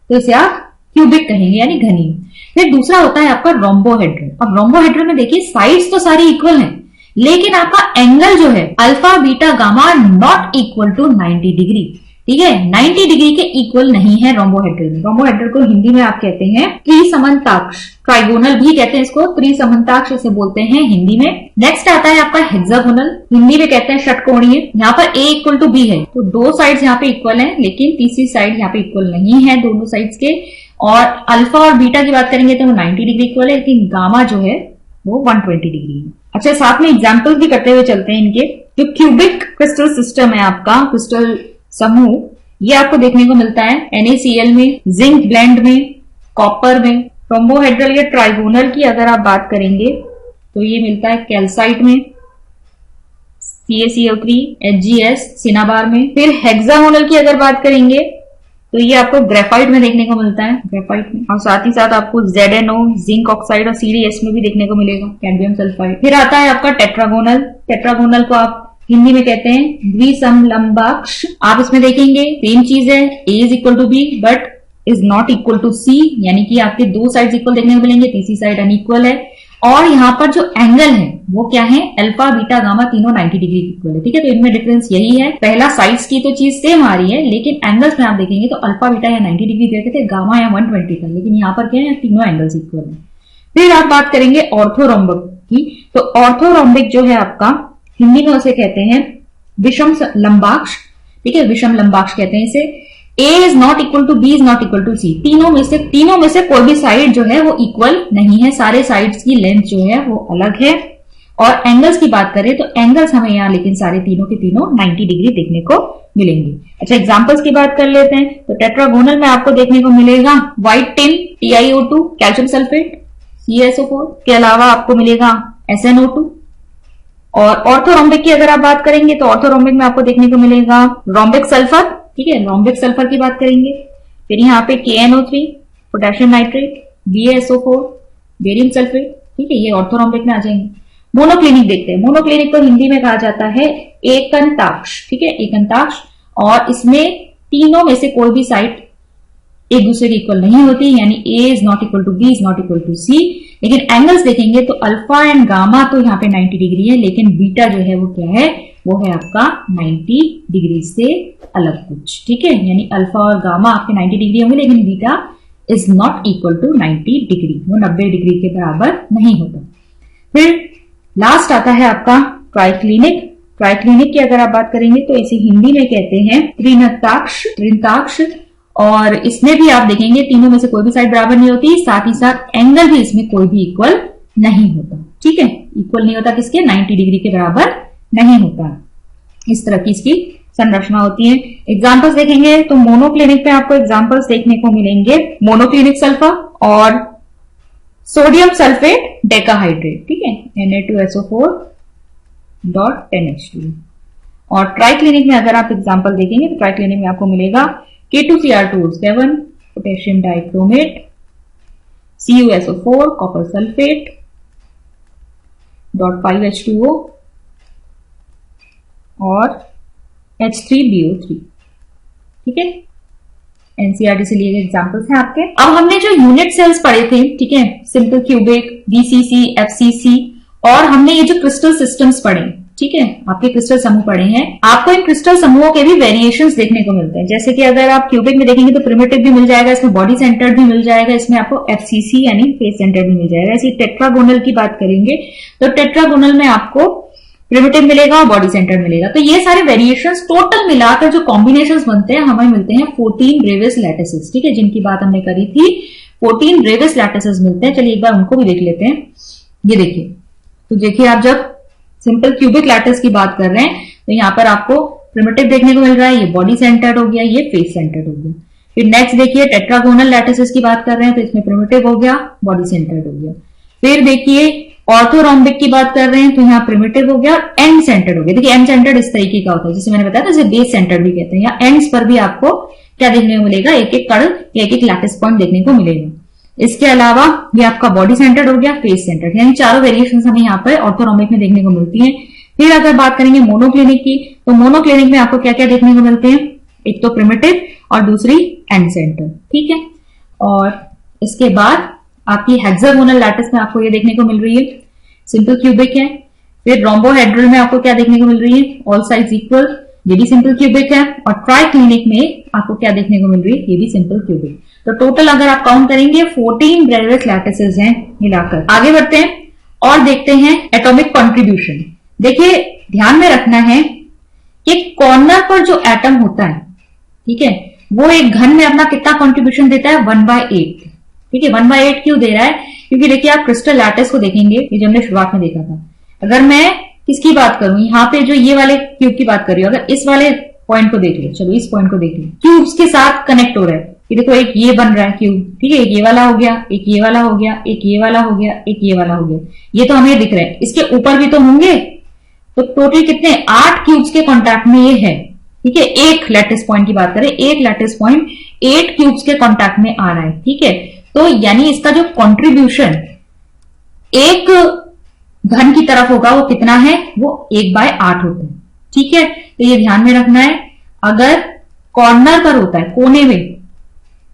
तो इसे आप क्यूबिक कहेंगे यानी घनी। फिर दूसरा होता है आपका रोम्बोहेड्रल। अब रोम्बोहेड्रल में देखिए साइड्स तो सारी इक्वल हैं, लेकिन आपका एंगल जो है alpha beta gamma not equal to 90 degree, ठीक है, 90 डिग्री के इक्वल नहीं है रोम्बोहेड्रल में। रोम्बोहेड्रल को हिंदी में आप कहते हैं त्रिसमन्ताक्ष, ट्राइगोनल भी कहते हैं इसको, त्रिसमन्ताक्ष इसे बोलते हैं हिंदी में। नेक्स्ट आता है आपका हेक्सागोनल, हिंदी में कहते हैं षटकोणीय। यहाँ पर A = B है, तो 2 साइड्स यहाँ पे इक्वल हैं, लेकिन तीसरी साइड यहाँ पे इक्वल नहीं है दोनों साइड्स के। और अल्फा और बीटा की बात करेंगे तो 90 डिग्री इक्वल है, लेकिन गामा जो है वो 120 डिग्री है। अच्छा, साथ में एग्जाम्पल भी करते हुए चलते हैं इनके। जो क्यूबिक क्रिस्टल सिस्टम है आपका, क्रिस्टल समूह, ये आपको देखने को मिलता है NaCl में, जिंक ब्लेंड में, कॉपर में। रोम्बोहेड्रल या ट्राइगोनल की अगर आप बात करेंगे तो ये मिलता है कैल्साइट में, CaCl3, HgS, सिनाबार में। फिर हेक्सागोनल की अगर बात करेंगे तो ये आपको ग्रेफाइट में देखने को मिलता है, ग्रेफाइट में, और साथ ही साथ आपको ZnO, जिंक ऑक्साइड और CdS में भी देखने को मिलेगा, कैडमियम सल्फाइड। फिर आता है आपका टेट्रागोनल। टेट्रागोनल को आप हिंदी में कहते हैं द्विसमलंबाक्ष। आप इसमें देखेंगे सेम चीज है, A is equal to B but is not equal to C, यानी कि आपके दो साइड इक्वल देखने को मिलेंगे, तीसरी साइड अनइक्वल है। और यहाँ पर जो एंगल है वो क्या है, अल्फा बीटा गामा तीनों 90 डिग्री इक्वल है, ठीक है। तो इनमें डिफरेंस यही है, पहला साइड्स की तो चीज सेम आ रही है, लेकिन एंगल्स में आप देखेंगे तो अल्फा बीटा या 90 डिग्री दे रखे थे, गामा या 120 था, लेकिन यहाँ पर क्या है, तीनों एंगल्स इक्वल है। फिर आप बात करेंगे ऑर्थोरोम्बिक की। तो ऑर्थोरोम्बिक जो है आपका हिंदी में उसे कहते हैं विषम लंबाक्ष, ठीक है, विषम लंबाक्ष कहते हैं इसे। A is not equal to B is not equal to C, तीनों में से कोई भी साइड जो है वो इक्वल नहीं है, सारे साइड्स की लेंथ जो है वो अलग है। और एंगल्स की बात करें तो एंगल्स हमें यहाँ लेकिन सारे तीनों के तीनों 90 डिग्री देखने को मिलेंगे। अच्छा, एग्जांपल्स की बात कर लेते हैं। तो टेट्रागोनल में आपको देखने को मिलेगा white tin, TiO2, calcium sulphate, CaSO4 के अलावा आपको मिलेगा SnO2। और ऑर्थोरोम्बिक की अगर आप बात करेंगे तो ऑर्थोरोम्बिक में आपको देखने को मिलेगा रोम्बिक सल्फर, ठीक है, रोम्बिक सल्फर की बात करेंगे। फिर यहाँ पे KNO3, potassium nitrate, BaSO4, barium sulphate, ठीक है, ये ऑर्थोरोम्बिक में आ जाएंगे। मोनोक्लिनिक देखते हैं। मोनोक्लिनिक को हिंदी में कहा जाता है एकंताक्ष, ठीक है, एकंताक्ष। और इसमें तीनों में से कोई भी साइड एक दूसरे की इक्वल नहीं होती, यानी A is not equal to B is not equal to C। लेकिन एंगल्स देखेंगे तो अल्फा एंड गामा तो यहाँ पे 90 डिग्री है, लेकिन बीटा जो है वो क्या है, वो है आपका 90 डिग्री से अलग कुछ, ठीक है। यानी अल्फा और गामा आपके 90 डिग्री होंगे, लेकिन beta is not equal to 90 degree, वो 90 डिग्री के बराबर नहीं होता। फिर लास्ट आता है आपका ट्राइक्लिनिक। ट्राइक्लिनिक की अगर आप बात करेंगे तो इसे हिंदी में कहते हैं त्रिनताक्ष, त्रिनताक्ष। और इसमें भी आप देखेंगे तीनों में से कोई भी साइड बराबर नहीं होती, साथ ही साथ एंगल भी इसमें कोई भी इक्वल नहीं होता, ठीक है, इक्वल नहीं होता किसके, 90 डिग्री के बराबर नहीं होता। इस तरह की इसकी संरचना होती है। एग्जाम्पल्स देखेंगे तो मोनोक्लिनिक पे आपको एग्जाम्पल्स देखने को मिलेंगे, मोनोक्लिनिक सल्फर और सोडियम सल्फेट डेकाहाइड्रेट, ठीक है, Na2SO4.10H2। और ट्राइक्लिनिक में अगर आप एग्जाम्पल देखेंगे तो ट्राइक्लिनिक में आपको मिलेगा K2Cr2O7, potassium dichromate, CuSO4, copper sulphate, .5H2O और H3BO3, ठीक है, एनसीईआरटी से लिए गए एग्जांपल्स हैं आपके। अब हमने जो यूनिट सेल्स पढ़े थे, ठीक है, सिंपल क्यूबिक, DCC, FCC, और हमने ये जो क्रिस्टल सिस्टम्स पढ़े, ठीक है, आपके क्रिस्टल समूह पढ़े हैं, आपको इन क्रिस्टल समूहों के भी वेरिएशंस देखने को मिलते हैं। जैसे कि अगर आप क्यूबिक में देखेंगे तो प्रिमिटिव भी मिल जाएगा, इसमें बॉडी सेंटर्ड भी मिल जाएगा, इसमें आपको FCC यानी फेस सेंटर्ड भी मिल जाएगा। ऐसे टेट्रागोनल की बात करेंगे तो टेट्रागोनल में आपको प्रिमिटिव मिलेगा और बॉडी सेंटर मिलेगा। तो ये सारे वेरिएशंस टोटल मिलाकर जो कॉम्बिनेशंस बनते हैं हमें मिलते हैं 14 ब्रेविस लैटिसेस, ठीक है, जिनकी बात हमने करी थी। 14 ब्रेविस लैटिसेस मिलते हैं। चलिए एक बार उनको भी देख लेते हैं। ये देखिए, तो देखिए आप जब सिंपल क्यूबिक लैटिस की बात कर रहे हैं तो यहाँ पर आपको प्रिमिटिव देखने को मिल रहा है, ये बॉडी सेंटर्ड हो गया, ये फेस सेंटर्ड हो गया। फिर नेक्स्ट देखिए टेट्रागोनल लैटिसेस की बात कर रहे हैं तो इसमें प्रिमिटिव हो गया, बॉडी सेंटर्ड हो गया। फिर देखिए ऑर्थोरोम्बिक की बात कर रहे हैं तो यहाँ प्रिमिटिव हो गया और एंड सेंटर्ड हो गया। देखिए एंड सेंटर्ड इस तरीके का होता है, जैसे मैंने बताया था, जैसे बेस सेंटर्ड भी कहते हैं। यहाँ एंड्स पर भी आपको क्या देखने को मिलेगा, एक एक कड़ या एक एक लैटिस पॉइंट देखने को मिलेगा। इसके अलावा ये आपका बॉडी सेंटर्ड हो गया, फेस सेंटर्ड, यानी चारों वेरिएशन हमें यहाँ पर ऑर्थोरोम्बिक में देखने को मिलती है। फिर अगर बात करेंगे मोनोक्लिनिक की तो मोनोक्लिनिक में आपको क्या क्या देखने को मिलते हैं, एक तो प्रिमिटिव और दूसरी एंड सेंटर, ठीक है। और इसके बाद आपकी हेक्सागोनल लैटिस में आपको ये देखने को मिल रही है, सिंपल क्यूबिक है। फिर रोम्बोहेड्रल में आपको क्या देखने को मिल रही है, ऑल साइड्स इक्वल, ये भी सिंपल क्यूबिक है। और ट्राइक्लिनिक में आपको क्या देखने को मिल रही है, ये भी सिंपल क्यूबिक। तो टोटल अगर आप काउंट करेंगे 14 ब्रेविस लैटिसेस हैं मिलाकर। आगे बढ़ते हैं और देखते हैं एटॉमिक कॉन्ट्रीब्यूशन। देखिए ध्यान में रखना है कि कॉर्नर पर जो एटम होता है, ठीक है, वो एक घन में अपना कितना कॉन्ट्रीब्यूशन देता है, 1/8, ठीक है। 1/8 क्यों दे रहा है, क्योंकि देखिए आप क्रिस्टल लैटिस को देखेंगे, ये जो हमने शुरुआत में देखा था। अगर मैं किसकी बात करूं, यहाँ पे जो ये वाले क्यूब की बात कर रही हूं, अगर इस वाले पॉइंट को देख लो, चलो इस पॉइंट को देख लो, क्यूब्स के साथ कनेक्ट हो रहा है। ये देखो एक ये बन रहा है क्यूब, ठीक है, एक ये वाला हो गया, एक ये वाला हो गया, एक ये वाला हो गया, एक ये वाला हो गया। ये तो हमें दिख रहे हैं, इसके ऊपर भी तो होंगे। तो टोटल कितने, 8 क्यूब्स के कॉन्टैक्ट में ये है। ठीक है, एक लैटिस पॉइंट की बात करें, एक लैटिस पॉइंट 8 क्यूब्स के कॉन्टैक्ट में आ रहा है। ठीक है, तो यानी इसका जो कॉन्ट्रीब्यूशन एक घन की तरफ होगा वो कितना है, वो 1/8 होता है। ठीक है, तो ये ध्यान में रखना है। अगर कॉर्नर पर होता है, कोने में,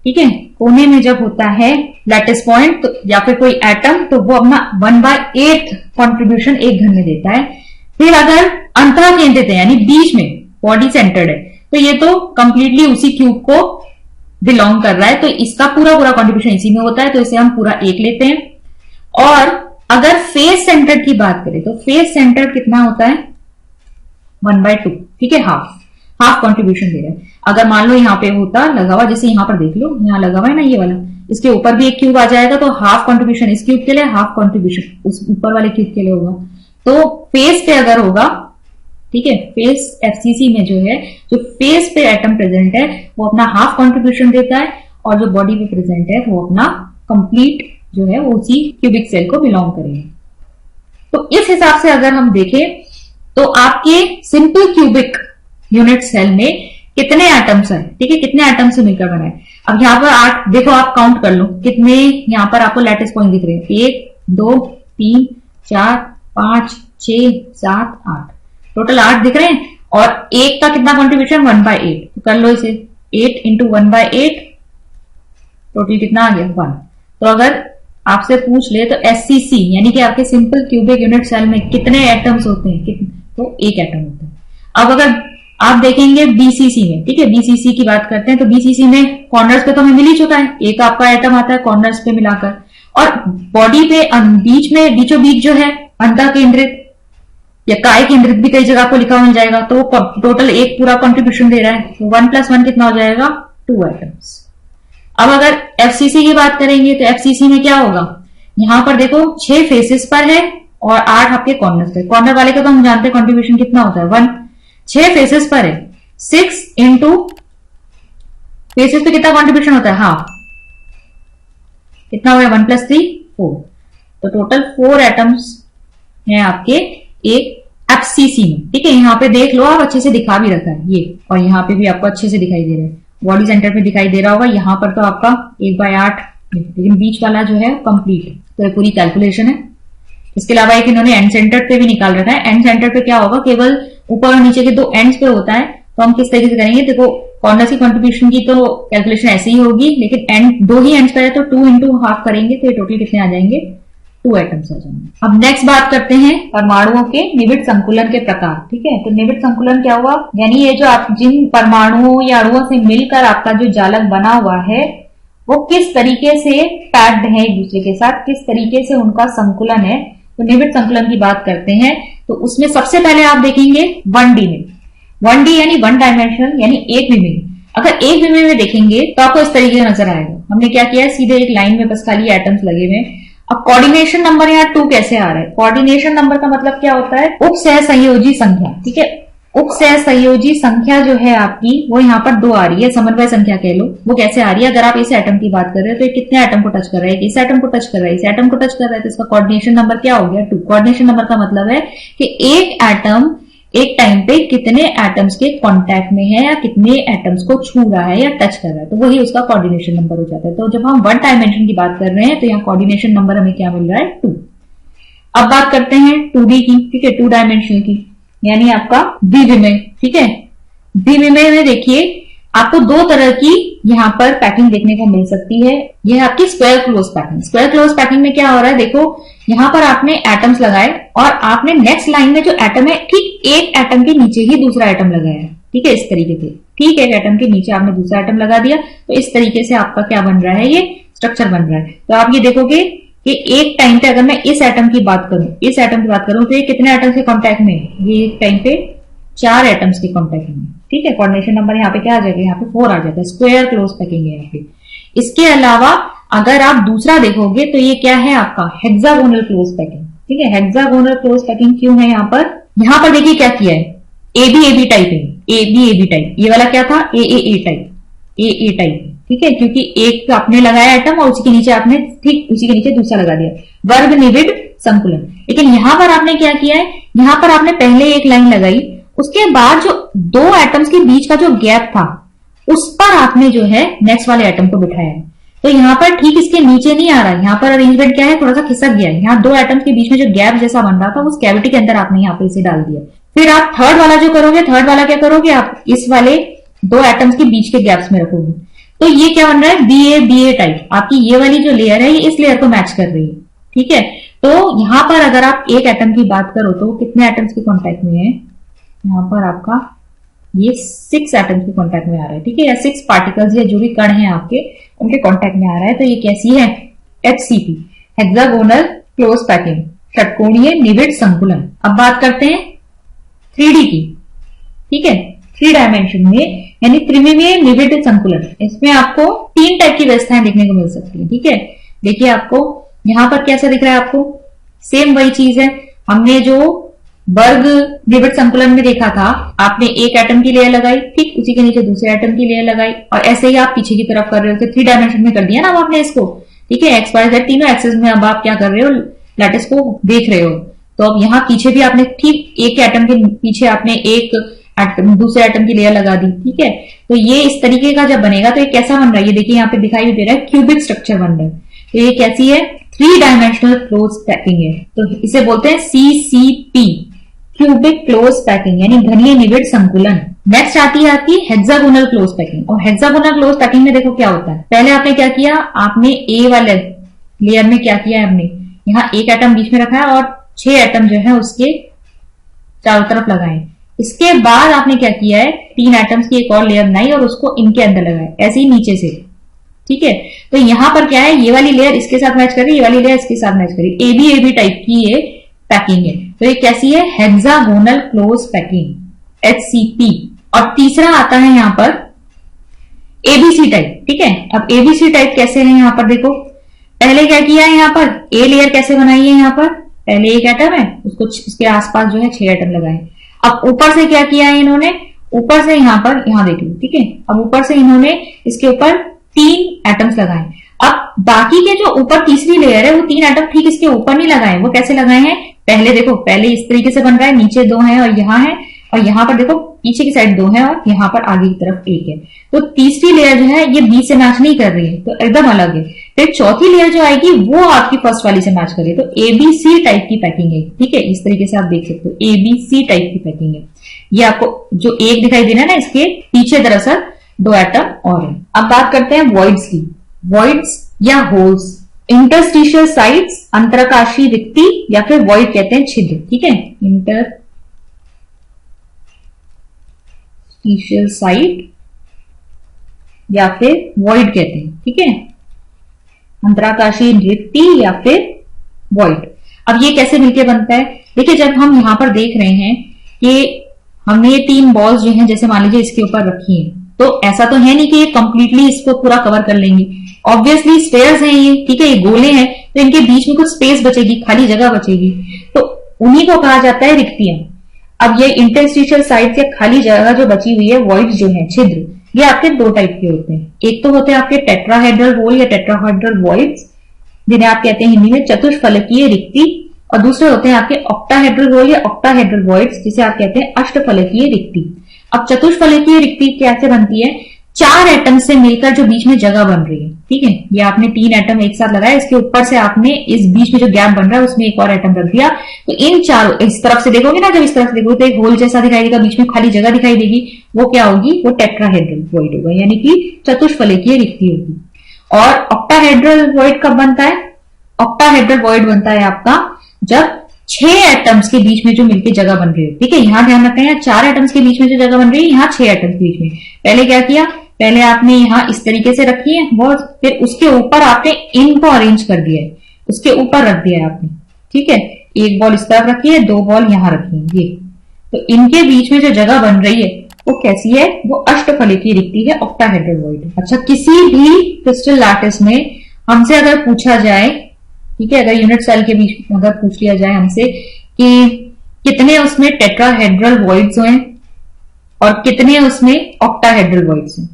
ठीक है, कोने में जब होता है लैटिस पॉइंट तो या फिर कोई एटम, तो वो अपना 1/8 कॉन्ट्रीब्यूशन एक घन में देता है। फिर अगर अंतः केंद्रित है यानी बीच में बॉडी सेंटर्ड है, तो ये तो कंप्लीटली उसी क्यूब को बिलोंग कर रहा है, तो इसका पूरा पूरा कॉन्ट्रीब्यूशन इसी में होता है, तो इसे हम पूरा 1 लेते हैं। और अगर फेस सेंटर्ड की बात करें तो फेस सेंटर्ड कितना होता है, 1/2। ठीक है, हाफ कॉन्ट्रीब्यूशन दे रहा है। अगर मान लो यहाँ पे होता लगा हुआ, जैसे यहाँ पर देख लो, यहाँ लगा हुआ है ना ये वाला, इसके ऊपर भी एक क्यूब आ जाएगा, तो हाफ कॉन्ट्रीब्यूशन इस क्यूब के लिए, हाफ कॉन्ट्रीब्यूशन उस ऊपर वाले क्यूब के लिए होगा। तो फेस पे अगर होगा, ठीक है, फेस एफसीसी में जो है, जो फेस पे एटम प्रेजेंट है वो अपना हाफ कंट्रीब्यूशन देता है, और जो बॉडी पे प्रेजेंट है वो अपना कंप्लीट जो है वो उसी क्यूबिक सेल को बिलोंग करेंगे। तो इस हिसाब से अगर हम देखें तो आपके सिंपल क्यूबिक यूनिट सेल में कितने एटम्स है, ठीक है, कितने एटम्स से मिलकर बना है। अब यहाँ पर 8, देखो आप काउंट कर लो कितने यहाँ पर आपको लैटिस पॉइंट दिख रहे हैं, 1 2 3 4 5 6 7 8, टोटल 8 दिख रहे हैं। और एक का कितना कॉन्ट्रीब्यूशन, 1/8, तो कर लो इसे, 8 इंटू 1/8, टोटल कितना आ गया, 1। तो अगर आपसे पूछ ले तो एससीसी यानी कि आपके सिंपल क्यूबिक यूनिट सेल में कितने एटम्स होते हैं, तो 1 एटम होता है। अब अगर आप देखेंगे बीसीसी में, ठीक है, बीसीसी की बात करते हैं, तो बीसीसी में कॉर्नर्स पे तो हमें मिल ही चुका है, एक आपका एटम आता है कॉर्नर्स पे मिलाकर, और बॉडी पे बीच में बीचों बीच जो है अंतः केंद्रित या काय केंद्रित भी कई जगह आपको लिखा मिल जाएगा, तो टोटल एक पूरा कंट्रीब्यूशन दे रहा है, तो 1+1 कितना हो जाएगा, 2 एटम्स। अब अगर एफसीसी की बात करेंगे तो एफसीसी में क्या होगा, यहां पर देखो 6 फेसेस पर है और 8 आपके कॉर्नर पे, कॉर्नर वाले का तो हम जानते हैं कंट्रीब्यूशन कितना होता है, 1। 6 फेसेस पर है, 6 इंटू फेसेस पे कितना कंट्रीब्यूशन होता है, हाफ, कितना हो गया, 1+3 4, तो टोटल 4 एटम्स हैं आपके एक एफसीसी में। ठीक है, यहाँ पे देख लो आप, अच्छे से दिखा भी रखा है ये, और यहाँ पे भी आपको अच्छे से दिखाई दे रहा है, बॉडी सेंटर पे दिखाई दे रहा होगा, यहाँ पर तो आपका 1/8, लेकिन बीच वाला जो है कंप्लीट है, तो ये पूरी कैलकुलेशन है। इसके अलावा एक इन्होंने एंड सेंटर पे भी निकाल रखा है, एंड सेंटर पे क्या होगा, केवल ऊपर और नीचे के 2 एंड्स पे होता है, तो हम किस तरीके से करेंगे, देखो कॉर्नर की कंट्रीब्यूशन की तो कैलकुलेशन ऐसे ही होगी, लेकिन एंड 2 ही एंड्स पे है तो 2 इंटू हाफ करेंगे, तो ये टोटल कितने आ जाएंगे, 2 एटम्स आ जाएंगे। अब नेक्स्ट बात करते हैं परमाणुओं के निबिड़ संकुलन के प्रकार। ठीक है, तो निबिड़ संकुलन क्या हुआ, यानी ये जो आप जिन परमाणुओं या अणुओं से मिलकर आपका जो जालक बना हुआ है वो किस तरीके से पैक्ड है एक दूसरे के साथ, किस तरीके से उनका संकुलन है। तो निबिड़ संकुलन की बात करते हैं तो उसमें सबसे पहले आप देखेंगे 1D में, 1D यानी 1 डायमेंशनल यानी एक विमीय। अगर एक विमीय में देखेंगे तो आपको इस तरीके का नजर आएगा, हमने क्या किया, सीधे एक लाइन में बस खाली एटम्स लगे हुए। अब कोऑर्डिनेशन नंबर यहाँ 2 कैसे आ रहा है, कोऑर्डिनेशन नंबर का मतलब क्या होता है, उप सह संयोजी संख्या। ठीक है, उप सह संयोजी संख्या जो है आपकी वो यहाँ पर 2 आ रही है, समन्वय संख्या कह लो, वो कैसे आ रही है, अगर आप इस एटम की बात कर रहे हो तो ये कितने एटम को टच कर रहा है, इस एटम को टच कर रहा है, इस एटम को टच कर रहा है, तो इसका कोऑर्डिनेशन नंबर क्या हो गया, 2। कोऑर्डिनेशन नंबर का मतलब है कि एक एटम एक टाइम पे कितने एटम्स के कांटेक्ट में है या कितने एटम्स को छू रहा है या टच कर रहा है, तो वही उसका कोऑर्डिनेशन नंबर हो जाता है। तो जब हम 1 डायमेंशन की बात कर रहे हैं तो यहाँ कोऑर्डिनेशन नंबर हमें क्या मिल रहा है, 2। अब बात करते हैं 2D की, ठीक है, 2 डायमेंशनल की, यानी आपका द्विविमीय। ठीक है, द्विविमीय में देखिए आपको 2 तरह की यहाँ पर पैकिंग देखने को मिल सकती है। यह आपकी square close packing. Square close packing में क्या हो रहा है, देखो यहाँ पर आपने एटम्स लगाए और आपने नेक्स्ट लाइन में जो एटम है ठीक एक एटम के नीचे ही दूसरा एटम लगाया। ठीक है, इस तरीके से, ठीक है, एक एटम के नीचे आपने दूसरा एटम लगा दिया, तो इस तरीके से आपका क्या बन रहा है, ये स्ट्रक्चर बन रहा है। तो आप ये देखोगे कि एक टाइम पे अगर मैं इस एटम की बात करूं, इस एटम की बात करूं तो ये कितने एटम्स के कॉन्टेक्ट में, ये एक टाइम पे 4 एटम्स के कॉन्टेक्ट में। ठीक है, कोऑर्डिनेशन नंबर यहाँ पे क्या आ जाएगा, यहाँ पे 4 आ जाता है, स्क्वायर क्लोज पैकिंग है यहाँ पे। इसके अलावा अगर आप दूसरा देखोगे तो ये क्या है आपका हेक्सागोनल क्लोज पैकिंग। ठीक है, हेक्सागोनल क्लोज पैकिंग क्यों है यहाँ पर देखिए क्या किया है, एबी टाइप है, एबी टाइप, ये वाला क्या था, ए टाइप, ए टाइप। ठीक है, क्योंकि एक आपने लगाया एटम और उसी के नीचे आपने ठीक उसी के नीचे दूसरा लगा दिया, वर्ग निबिड़ संकुलन। लेकिन यहां पर आपने क्या किया है, यहां पर आपने पहले एक लाइन लगाई, उसके बाद जो दो एटम्स के बीच का जो गैप था उस पर आपने जो है नेक्स्ट वाले एटम को बिठाया है। तो यहाँ पर ठीक इसके नीचे नहीं आ रहा है, यहाँ पर अरेंजमेंट क्या है, थोड़ा सा खिसक गया है। यहाँ दो एटम्स के बीच में जो गैप जैसा बन रहा था उस कैविटी के अंदर आपने यहाँ पे इसे डाल दिया। फिर आप थर्ड वाला जो करोगे, थर्ड वाला क्या करोगे, आप इस वाले दो एटम्स के बीच के गैप्स में रखोगे। तो ये क्या बन रहा है, BA टाइप। आपकी ये वाली जो लेयर है ये इस लेयर को मैच कर रही है, ठीक है। तो यहाँ पर अगर आप एक एटम की बात करो तो कितने एटम्स के कॉन्टेक्ट में है, यहाँ पर आपका ये 6 एटम्स के कॉन्टेक्ट में आ रहा है, ठीक है, या 6 पार्टिकल्स या जो भी कण हैं आपके उनके कॉन्टेक्ट में आ रहा है। तो ये कैसी है, HCP, हेक्सागोनल क्लोज पैकिंग, षटकोणीय निविड संकुलन। अब बात करते हैं 3D की, ठीक है, 3 डायमेंशन में यानी त्रिमिमीय निविड संकुलन। इसमें आपको 3 टाइप की व्यवस्थाएं देखने को मिल सकती है, ठीक है। देखिए आपको यहां पर कैसा दिख रहा है, आपको सेम वही चीज है। हमने जो वर्ग निविड संकुलन में देखा था, आपने एक एटम की लेयर लगाई, ठीक, उसी के नीचे दूसरे एटम की लेयर लगाई, और ऐसे ही आप पीछे की तरफ कर रहे हो। 3 डायमेंशन में कर दिया ना अब आपने इसको, ठीक है, एक्स वाई जेड तीनों एक्सेस में अब आप क्या कर रहे हो, लैटिस को देख रहे हो। तो अब यहाँ पीछे भी आपने ठीक एक एटम के पीछे आपने एक दूसरे एटम की लेयर लगा दी, ठीक है। तो ये इस तरीके का जब बनेगा तो ये कैसा बन रहा है, ये देखिए यहाँ पे दिखाई भी दे रहा है, क्यूबिक स्ट्रक्चर बन रहा है। तो ये कैसी है, 3 डायमेंशनल क्लोज पैकिंग है। तो इसे बोलते हैं CCP, क्यूबिक क्लोज पैकिंग यानी घनीय निविड संकुलन। नेक्स्ट आती है आपकी हेक्सागोनल क्लोज पैकिंग। और हेक्सागोनल क्लोज पैकिंग में देखो क्या होता है, पहले आपने क्या किया, आपने ए वाले लेयर में क्या किया है, हमने यहाँ एक एटम बीच में रखा है और 6 एटम जो है उसके चारों तरफ लगाए। इसके बाद आपने क्या किया है, 3 एटम्स की एक और लेयर बनाई और उसको इनके अंदर लगाया, ऐसे ही नीचे से, ठीक है। तो यहां पर क्या है, ये वाली लेयर इसके साथ मैच कर रही है, ये वाली लेयर इसके साथ मैच कर रही है, AB टाइप की ये पैकिंग है। तो ये कैसी है, हेक्सागोनल क्लोज पैकिंग, HCP। और तीसरा आता है यहां पर ABC टाइप, ठीक है। अब ABC टाइप कैसे है, यहां पर देखो पहले क्या किया है, यहाँ पर ए लेयर कैसे बनाई है, यहाँ पर पहले एक एटम है उसको उसके आसपास जो है 6 एटम लगाए। अब ऊपर से क्या किया है इन्होंने, ऊपर से यहाँ पर यहाँ देख लो, ठीक है। अब ऊपर से इन्होंने इसके ऊपर 3 एटम्स लगाए। अब बाकी के जो ऊपर तीसरी लेयर है वो 3 एटम ठीक इसके ऊपर नहीं लगाए, वो कैसे लगाए हैं, पहले देखो पहले इस तरीके से बन रहा है, नीचे 2 है और यहाँ है, और यहाँ पर देखो पीछे की साइड 2 है और यहाँ पर आगे की तरफ 1 है। तो तीसरी लेयर जो है ये बी से मैच नहीं कर रही है, तो एकदम अलग है। फिर चौथी लेयर जो आएगी वो आपकी फर्स्ट वाली से मैच करेगी। तो ABC टाइप की पैकिंग है, ठीक है, इस तरीके से आप देख सकते हो, ABC टाइप की पैकिंग है। ये आपको जो एक दिखाई दे रहा है ना, इसके पीछे दरअसल 2 एटम और है। अब बात करते हैं वॉइड्स की। वॉइड्स या होल्स, इंटरस्टिशियल साइट्स, अंतरकाशीय रिक्ति या फिर वॉइड कहते हैं छिद्र, ठीक है, इंटरस्टिशियल साइट या फिर वॉइड कहते हैं, ठीक है, अंतराकाशीय रिक्ति या फिर वॉइड। अब ये कैसे मिलके बनता है, देखिए जब हम यहां पर देख रहे हैं कि हमने ये 3 बॉल्स जो हैं जैसे मान लीजिए इसके ऊपर रखी हैं, तो ऐसा तो है नहीं कि ये कंप्लीटली इसको पूरा कवर कर लेंगी। ऑब्वियसली स्फेयर्स हैं ये, ठीक है, ये गोले हैं, तो इनके बीच में कुछ स्पेस बचेगी, खाली जगह बचेगी, तो उन्हीं को कहा जाता है रिक्तियां। अब ये इंटरस्टिशियल साइट्स या खाली जगह जो बची हुई है, वॉइड्स जो है, छिद्र, ये आपके 2 टाइप के होते हैं। एक तो होते हैं आपके टेट्राहेड्रल होल या टेट्राहेड्रल वॉइड्स, जिन्हें आप कहते हैं हिंदी में चतुष्फलकीय रिक्ति, और दूसरे होते हैं आपके ऑक्टाहेड्रल होल या ऑक्टाहेड्रल वॉइड्स, जिसे आप कहते हैं अष्टफलकीय रिक्ति। अब चतुष्फलकीय रिक्ति कैसे बनती है, 4 एटम से मिलकर जो बीच में जगह बन रही है, ठीक है, ये आपने 3 एटम एक साथ लगाया, इसके ऊपर से आपने इस बीच में जो गैप बन रहा है उसमें एक और एटम रख दिया, तो इन चारों, इस तरफ से देखोगे ना, जब इस तरफ से देखोगे तो एक होल जैसा दिखाई देगा, बीच में खाली जगह दिखाई देगी, वो क्या होगी, वो टेट्राहेड्रल वॉइड होगा, यानी कि चतुष्फलकीय रिक्ति होगी। और ऑक्टाहेड्रल वॉइड कब बनता है, ऑक्टाहेड्रल वॉइड बनता है आपका जब 6 एटम्स के बीच में जो मिलकर जगह बन रही है, ठीक है, यहां ध्यान रखते हैं 4 एटम्स के बीच में जो जगह बन रही है, यहाँ 6 एटम्स के बीच में। पहले क्या किया, पहले आपने यहाँ इस तरीके से रखी है बॉल, फिर उसके ऊपर आपने इनको अरेंज कर दिया है, उसके ऊपर रख दिया है आपने, ठीक है, एक बॉल इस तरफ रखी है, 2 बॉल यहाँ रखी है, ये, तो इनके बीच में जो जगह बन रही है वो कैसी है, वो अष्टफलकीय रिक्ति है, ऑक्टाहेड्रल वॉइड। अच्छा, किसी भी क्रिस्टल लैटिस में हमसे अगर पूछा जाए, ठीक है, अगर यूनिट सेल के बीच अगर पूछ लिया जाए हमसे कि कितने उसमें टेट्राहेड्रल वॉइड्स हैं और कितने उसमें ऑक्टाहेड्रल वॉइड्स हैं,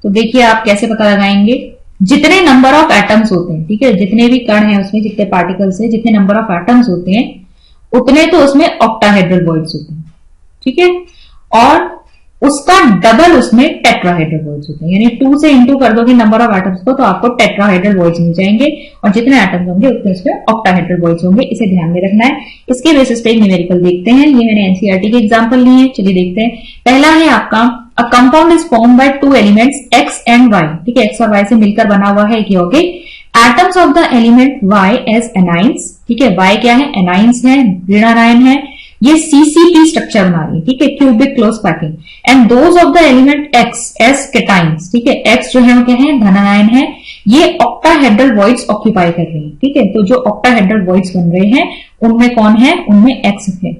तो देखिए आप कैसे पता लगाएंगे, जितने नंबर ऑफ एटम्स होते हैं, ठीक है, जितने भी कण हैं उसमें, जितने पार्टिकल्स हैं, जितने नंबर ऑफ एटम्स होते हैं, उतने तो उसमें ऑक्टाहेड्रल वॉइड्स होते हैं, ठीक है, और उसका डबल उसमें टेट्राहेड्रल वॉइड्स होते हैं, यानी 2 से इंटू कर दोगे नंबर ऑफ एटम्स को तो आपको टेट्राहेड्रल वॉइड्स मिल जाएंगे, और जितने एटम्स होंगे उतने उसमें ऑक्टाहेड्रल वॉइड्स होंगे। इसे ध्यान में रखना है। इसके बेसिस पे न्यूमेरिकल देखते हैं, ये मैंने एनसीईआरटी के एग्जांपल लिए हैं, चलिए देखते हैं। पहला है आपका a compound is formed by 2 elements x and y, ठीक है, x और y से मिलकर बना हुआ है एक यौगिक। Atoms of the element y as anions, ठीक है, y क्या है, एनाइंस है, ऋणायन है, ये सीसीपी स्ट्रक्चर बना रही है, ठीक है, cubic close packing. And those of the element x S cations, ठीक है, x जो है वो क्या है, धनायन है, ये ऑक्टाहेड्रल वॉइड्स ऑक्यूपाई कर रहे हैं, ठीक है। तो जो ऑक्टाहेड्रल वॉइड्स बन रहे हैं उनमें कौन है, उनमें x है।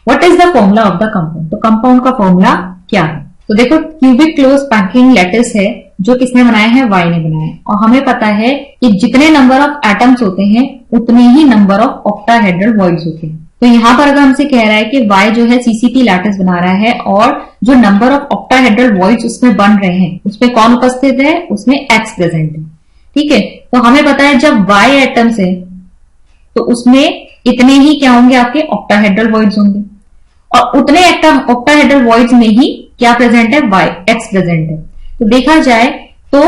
What is the formula of the compound, तो कंपाउंड का फॉर्मूला क्या है, तो देखो क्यूबिक क्लोज पैकिंग लैटिस है जो किसने बनाया है, y ने बनाया है, और हमें पता है कि जितने नंबर ऑफ एटम्स होते हैं उतने ही नंबर ऑफ ऑक्टाहेड्रल वॉइड्स होते हैं। तो यहां पर अगर हमसे कह रहा है कि y जो है सीसीपी लैटिस बना रहा है और जो नंबर ऑफ ऑक्टाहेड्रल वॉइड्स उसमें बन रहे हैं उसमें कौन उपस्थित है, उसमें x प्रेजेंट है, ठीक है। तो हमें पता है जब y एटम्स है तो उसमें इतने ही क्या होंगे, आपके ऑक्टाहेड्रल वॉइड्स होंगे, और उतने ऑक्टाहेड्रल वॉइड्स में ही क्या प्रेजेंट है, y x प्रेजेंट है। तो देखा जाए तो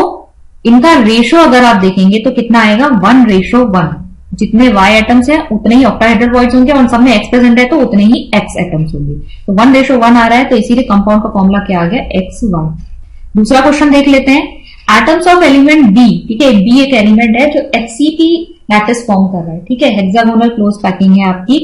इनका रेशो अगर आप देखेंगे तो कितना आएगा, 1:1, जितने y एटम्स है उतने ही ऑक्टाहेड्रल वॉइड्स होंगे, और सब में x प्रेजेंट है तो उतने ही x एटम्स होंगे। तो 1:1 आ रहा है, तो इसीलिए कंपाउंड का फॉर्मूला क्या आ गया, x1। दूसरा क्वेश्चन देख लेते हैं। एटम्स ऑफ एलिमेंट B, ठीक है, B एक एलिमेंट है जो HCP लैटिस फॉर्म कर रहा है, ठीक है, हेक्सागोनल क्लोज पैकिंग है आपकी,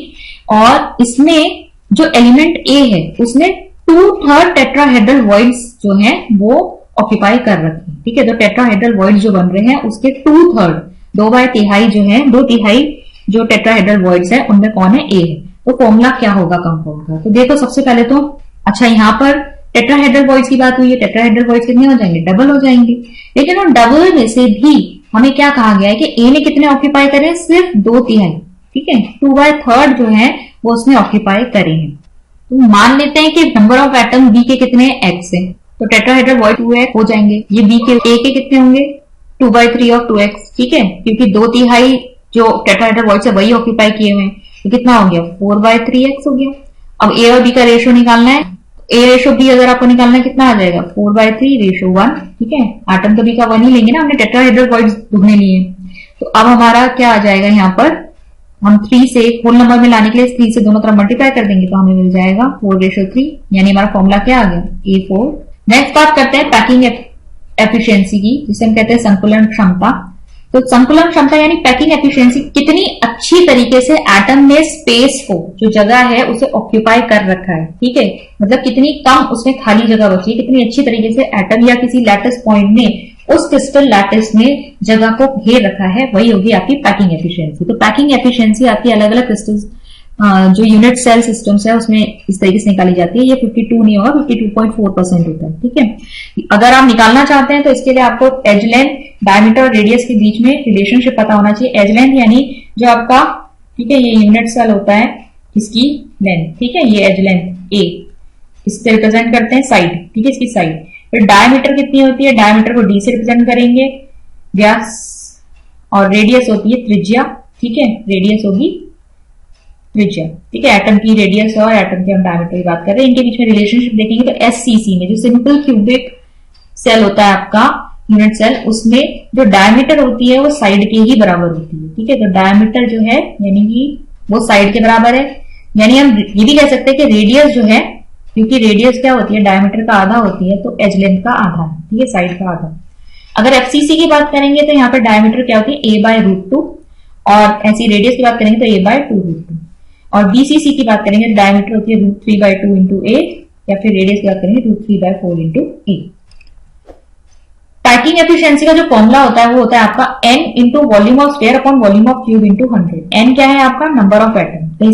और इसमें जो एलिमेंट A है उसने 2/3 टेट्राहेड्रल वॉइड्स जो हैं वो ऑक्यूपाई कर रखे हैं, ठीक है। तो टेट्राहेड्रल वॉइड्स जो बन रहे हैं उसके 2/3, 2/3 जो है, 2/3 जो टेट्राहेड्रल वॉइड्स है उनमें कौन है, A है। तो फॉर्मूला क्या होगा कंपाउंड का, तो देखो सबसे पहले तो अच्छा यहाँ पर टेट्राहेड्रल वॉइड्स की बात हुई है, टेट्राहेड्रल वॉइड्स कितने हो जाएंगे, डबल हो जाएंगे, लेकिन उन डबल में से भी हमें क्या कहा गया है कि A ने कितने ऑक्यूपाई करे हैं, सिर्फ 2/3, ठीक है, 2/3 जो है वो उसने ऑक्यूपाई करे हैं। तो मान लेते हैं कि नंबर ऑफ एटम B के कितने हैं, x है, तो टेट्राहेड्रल वॉइड 2x हो जाएंगे। ये B के A के कितने होंगे, 2/3 और 2x, ठीक है, क्योंकि 2/3 जो टेट्राहेड्रल वॉइड है वही ऑक्यूपाई किए हुए हैं, तो कितना हो गया, 4/3x हो गया। अब A और B का रेशो निकालना है, A रेशो B अगर आपको निकालना है कितना आ जाएगा, 4/3:1, ठीक है, एटम तो B का 1 ही लेंगे ना, हमने टेट्राहेड्रल वॉइड ढूंढने लिए। तो अब हमारा क्या आ जाएगा, यहाँ पर हम 3 से होल नंबर में लाने के लिए 3 से दोनों तरफ मल्टीप्लाई कर देंगे तो हमें मिल जाएगा 4:3, यानी हमारा फॉर्मूला क्या आ गया, A4। नेक्स्ट बात करते हैं पैकिंग एफिशिएंसी की, जिसे हम कहते हैं संकुलन क्षमता। तो संकुलन क्षमता यानी पैकिंग एफिशिएंसी, कितनी अच्छी तरीके से एटम ने स्पेस को, जो जगह है उसे ऑक्यूपाई कर रखा है, ठीक है, मतलब कितनी कम उसमें खाली जगह बची है, कितनी अच्छी तरीके से एटम या किसी लैटिस पॉइंट ने उस क्रिस्टल लैटिस में जगह को घेर रखा है, वही होगी आपकी पैकिंग एफिशिएंसी। तो पैकिंग एफिशिएंसी आपकी अलग अलग क्रिस्टल्स जो यूनिट सेल सिस्टम्स है उसमें इस तरीके से निकाली जाती है। ये 52 नहीं होगा, 52.4% होता है, ठीक है। अगर आप निकालना चाहते हैं तो इसके लिए आपको एज लेंथ, डायमीटर और रेडियस के बीच में रिलेशनशिप पता होना चाहिए। एज लेंथ यानी जो आपका, ठीक है, ये यूनिट सेल होता है, इसकी लेंथ, ठीक है, ये एज लेंथ A, इससे रिप्रेजेंट करते हैं साइड, ठीक है, इसकी साइड। फिर डायमीटर कितनी होती है, डायमीटर को D से रिप्रेजेंट करेंगे, व्यास, और रेडियस होती है त्रिज्या, ठीक है, रेडियस होगी त्रिज्या, ठीक है, एटम की रेडियस और एटम के हम डायमीटर की बात कर रहे हैं। इनके बीच में रिलेशनशिप देखेंगे तो SCC में, जो सिंपल क्यूबिक सेल होता है आपका यूनिट सेल, उसमें जो डायमीटर होती है वो साइड के ही बराबर होती है, ठीक है। तो डायमीटर जो है यानी कि वो साइड के बराबर है, यानी हम ये भी कह सकते हैं कि रेडियस जो है, क्योंकि रेडियस क्या होती है, डायमीटर का आधा होती है, तो एज लेंथ का आधा, ठीक है, साइड का आधा। अगर FCC की बात करेंगे तो यहाँ पर डायमीटर क्या होती है, A/√2, और ऐसी रेडियस की बात करेंगे तो A/2√2, और BCC की बात करेंगे तो डायमीटर होती है √3/2 into A, या फिर रेडियस की बात करेंगे √3/4 into A। पैकिंग एफिशिएंसी का जो फॉर्मूला होता है वो होता है आपका n into volume of sphere upon volume of cube into 100। n क्या है आपका, नंबर ऑफ एटम, तो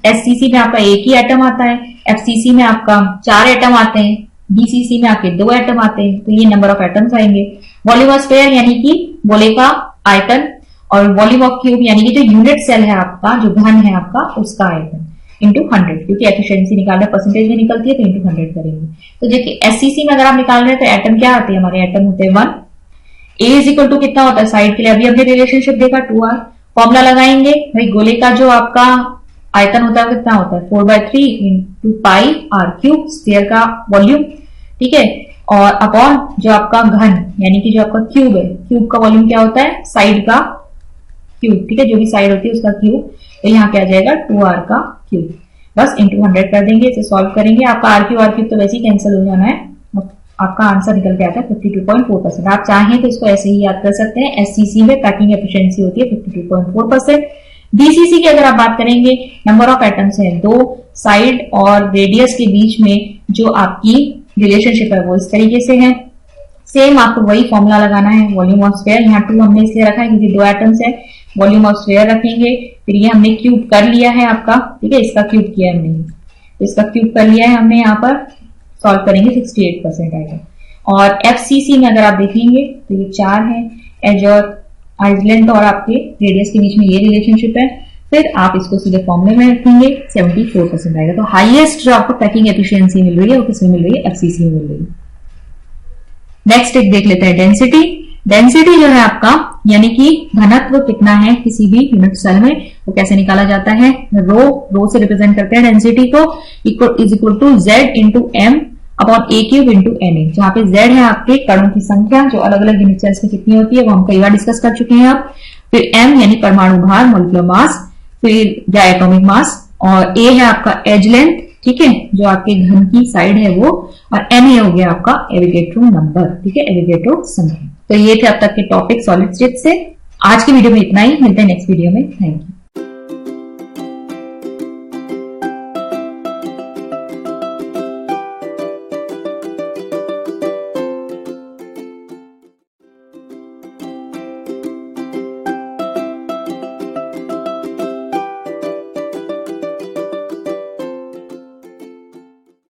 SCC में आपका एक ही एटम आता है, FCC में आपका 4 एटम आते हैं, BCC में आपके 2 एटम आते हैं, तो ये नंबर ऑफ एटम्स आएंगे। वॉल्यूम ऑफ स्फीयर यानी कि गोले का आयतन, और वॉल्यूम ऑफ क्यूब यानी कि जो यूनिट सेल है आपका, जो घन है आपका, उसका आयतन, इंटू 100, क्योंकि एफिशिएंसी निकालना परसेंटेज में निकलती है तो इंटू 100 करेंगे। तो देखिए SCC में अगर आप निकाल रहे हैं तो एटम क्या आते हैं, हमारे एटम होते हैं 1। A इज इक्वल टू कितना होता है, साइड के लिए अभी हमने रिलेशनशिप देखा 2r, फॉर्मूला लगाएंगे भाई, गोले का जो आपका आयतन होता है कितना होता है, 4/3 2 पाई आर क्यूब स्फीयर का वॉल्यूम, ठीक है। और अपॉन जो आपका घन यानी कि जो आपका क्यूब है, क्यूब का वॉल्यूम क्या होता है, साइड का क्यूब, ठीक है, जो भी साइड होती है उसका क्यूब, तो यहाँ क्या आ जाएगा 2r का क्यूब, बस इंटू 100 कर देंगे, इसे सॉल्व करेंगे। आपका आर क्यूब तो वैसे ही कैंसिल हो जाना है, आपका आंसर निकल के आता है 52.4%। आप चाहें तो इसको ऐसे ही याद कर सकते हैं, एससीसी में पैकिंग एफिशिएंसी होती है 52.4%। बीसीसी की अगर आप बात करेंगे, नंबर ऑफ एटम्स है 2, साइड और रेडियस के बीच में जो आपकी रिलेशनशिप है वो इस तरीके से है। सेम आपको वही फॉर्मूला लगाना है, वॉल्यूम ऑफ स्फीयर, यहाँ 2 हमने इसलिए रखा है क्योंकि 2 एटम्स है, वॉल्यूम ऑफ स्फीयर रखेंगे, फिर ये हमने क्यूब कर लिया है आपका, ठीक है, इसका क्यूब किया है हमने, तो इसका क्यूब कर लिया है हमने, यहाँ पर सॉल्व करेंगे 68% आएगा। और एफसीसी में अगर आप देखेंगे तो ये 4 है, एज और आइसलैंड और आपके रेडियस के बीच में ये रिलेशनशिप है, फिर आप इसको सीधे फॉर्मूले में रखेंगे 74% आएगा। तो हाईएस्ट जो आपको पैकिंग एफिशिएंसी मिल रही है वो किसमें मिल रही है, एफसीसी में मिल रही है। नेक्स्ट एक देख लेते हैं डेंसिटी। डेंसिटी जो है आपका यानी कि घनत्व कितना है किसी भी यूनिट सेल में, वो कैसे निकाला जाता है, रो से रिप्रेजेंट करते हैं डेंसिटी को, is equal to Z into M upon a cube into N A, जहां पे जेड है आपके कणों की संख्या जो अलग अलग यूनिट सेल्स में कितनी होती है वो हम कई बार डिस्कस कर चुके हैं आप, फिर एम यानी परमाणु भार मॉलिक्यूलर मास, फिर डायटोमिक मास, और ए है आपका एज लेंथ, ठीक है, जो आपके घन की साइड है वो, और एन ए हो गया आपका एविगेट्रो नंबर, ठीक है, एविगेट्रो संख्या। तो ये थे अब तक के टॉपिक सॉलिड स्टेट से। आज की वीडियो में इतना ही, मिलते हैं नेक्स्ट वीडियो में, थैंक यू।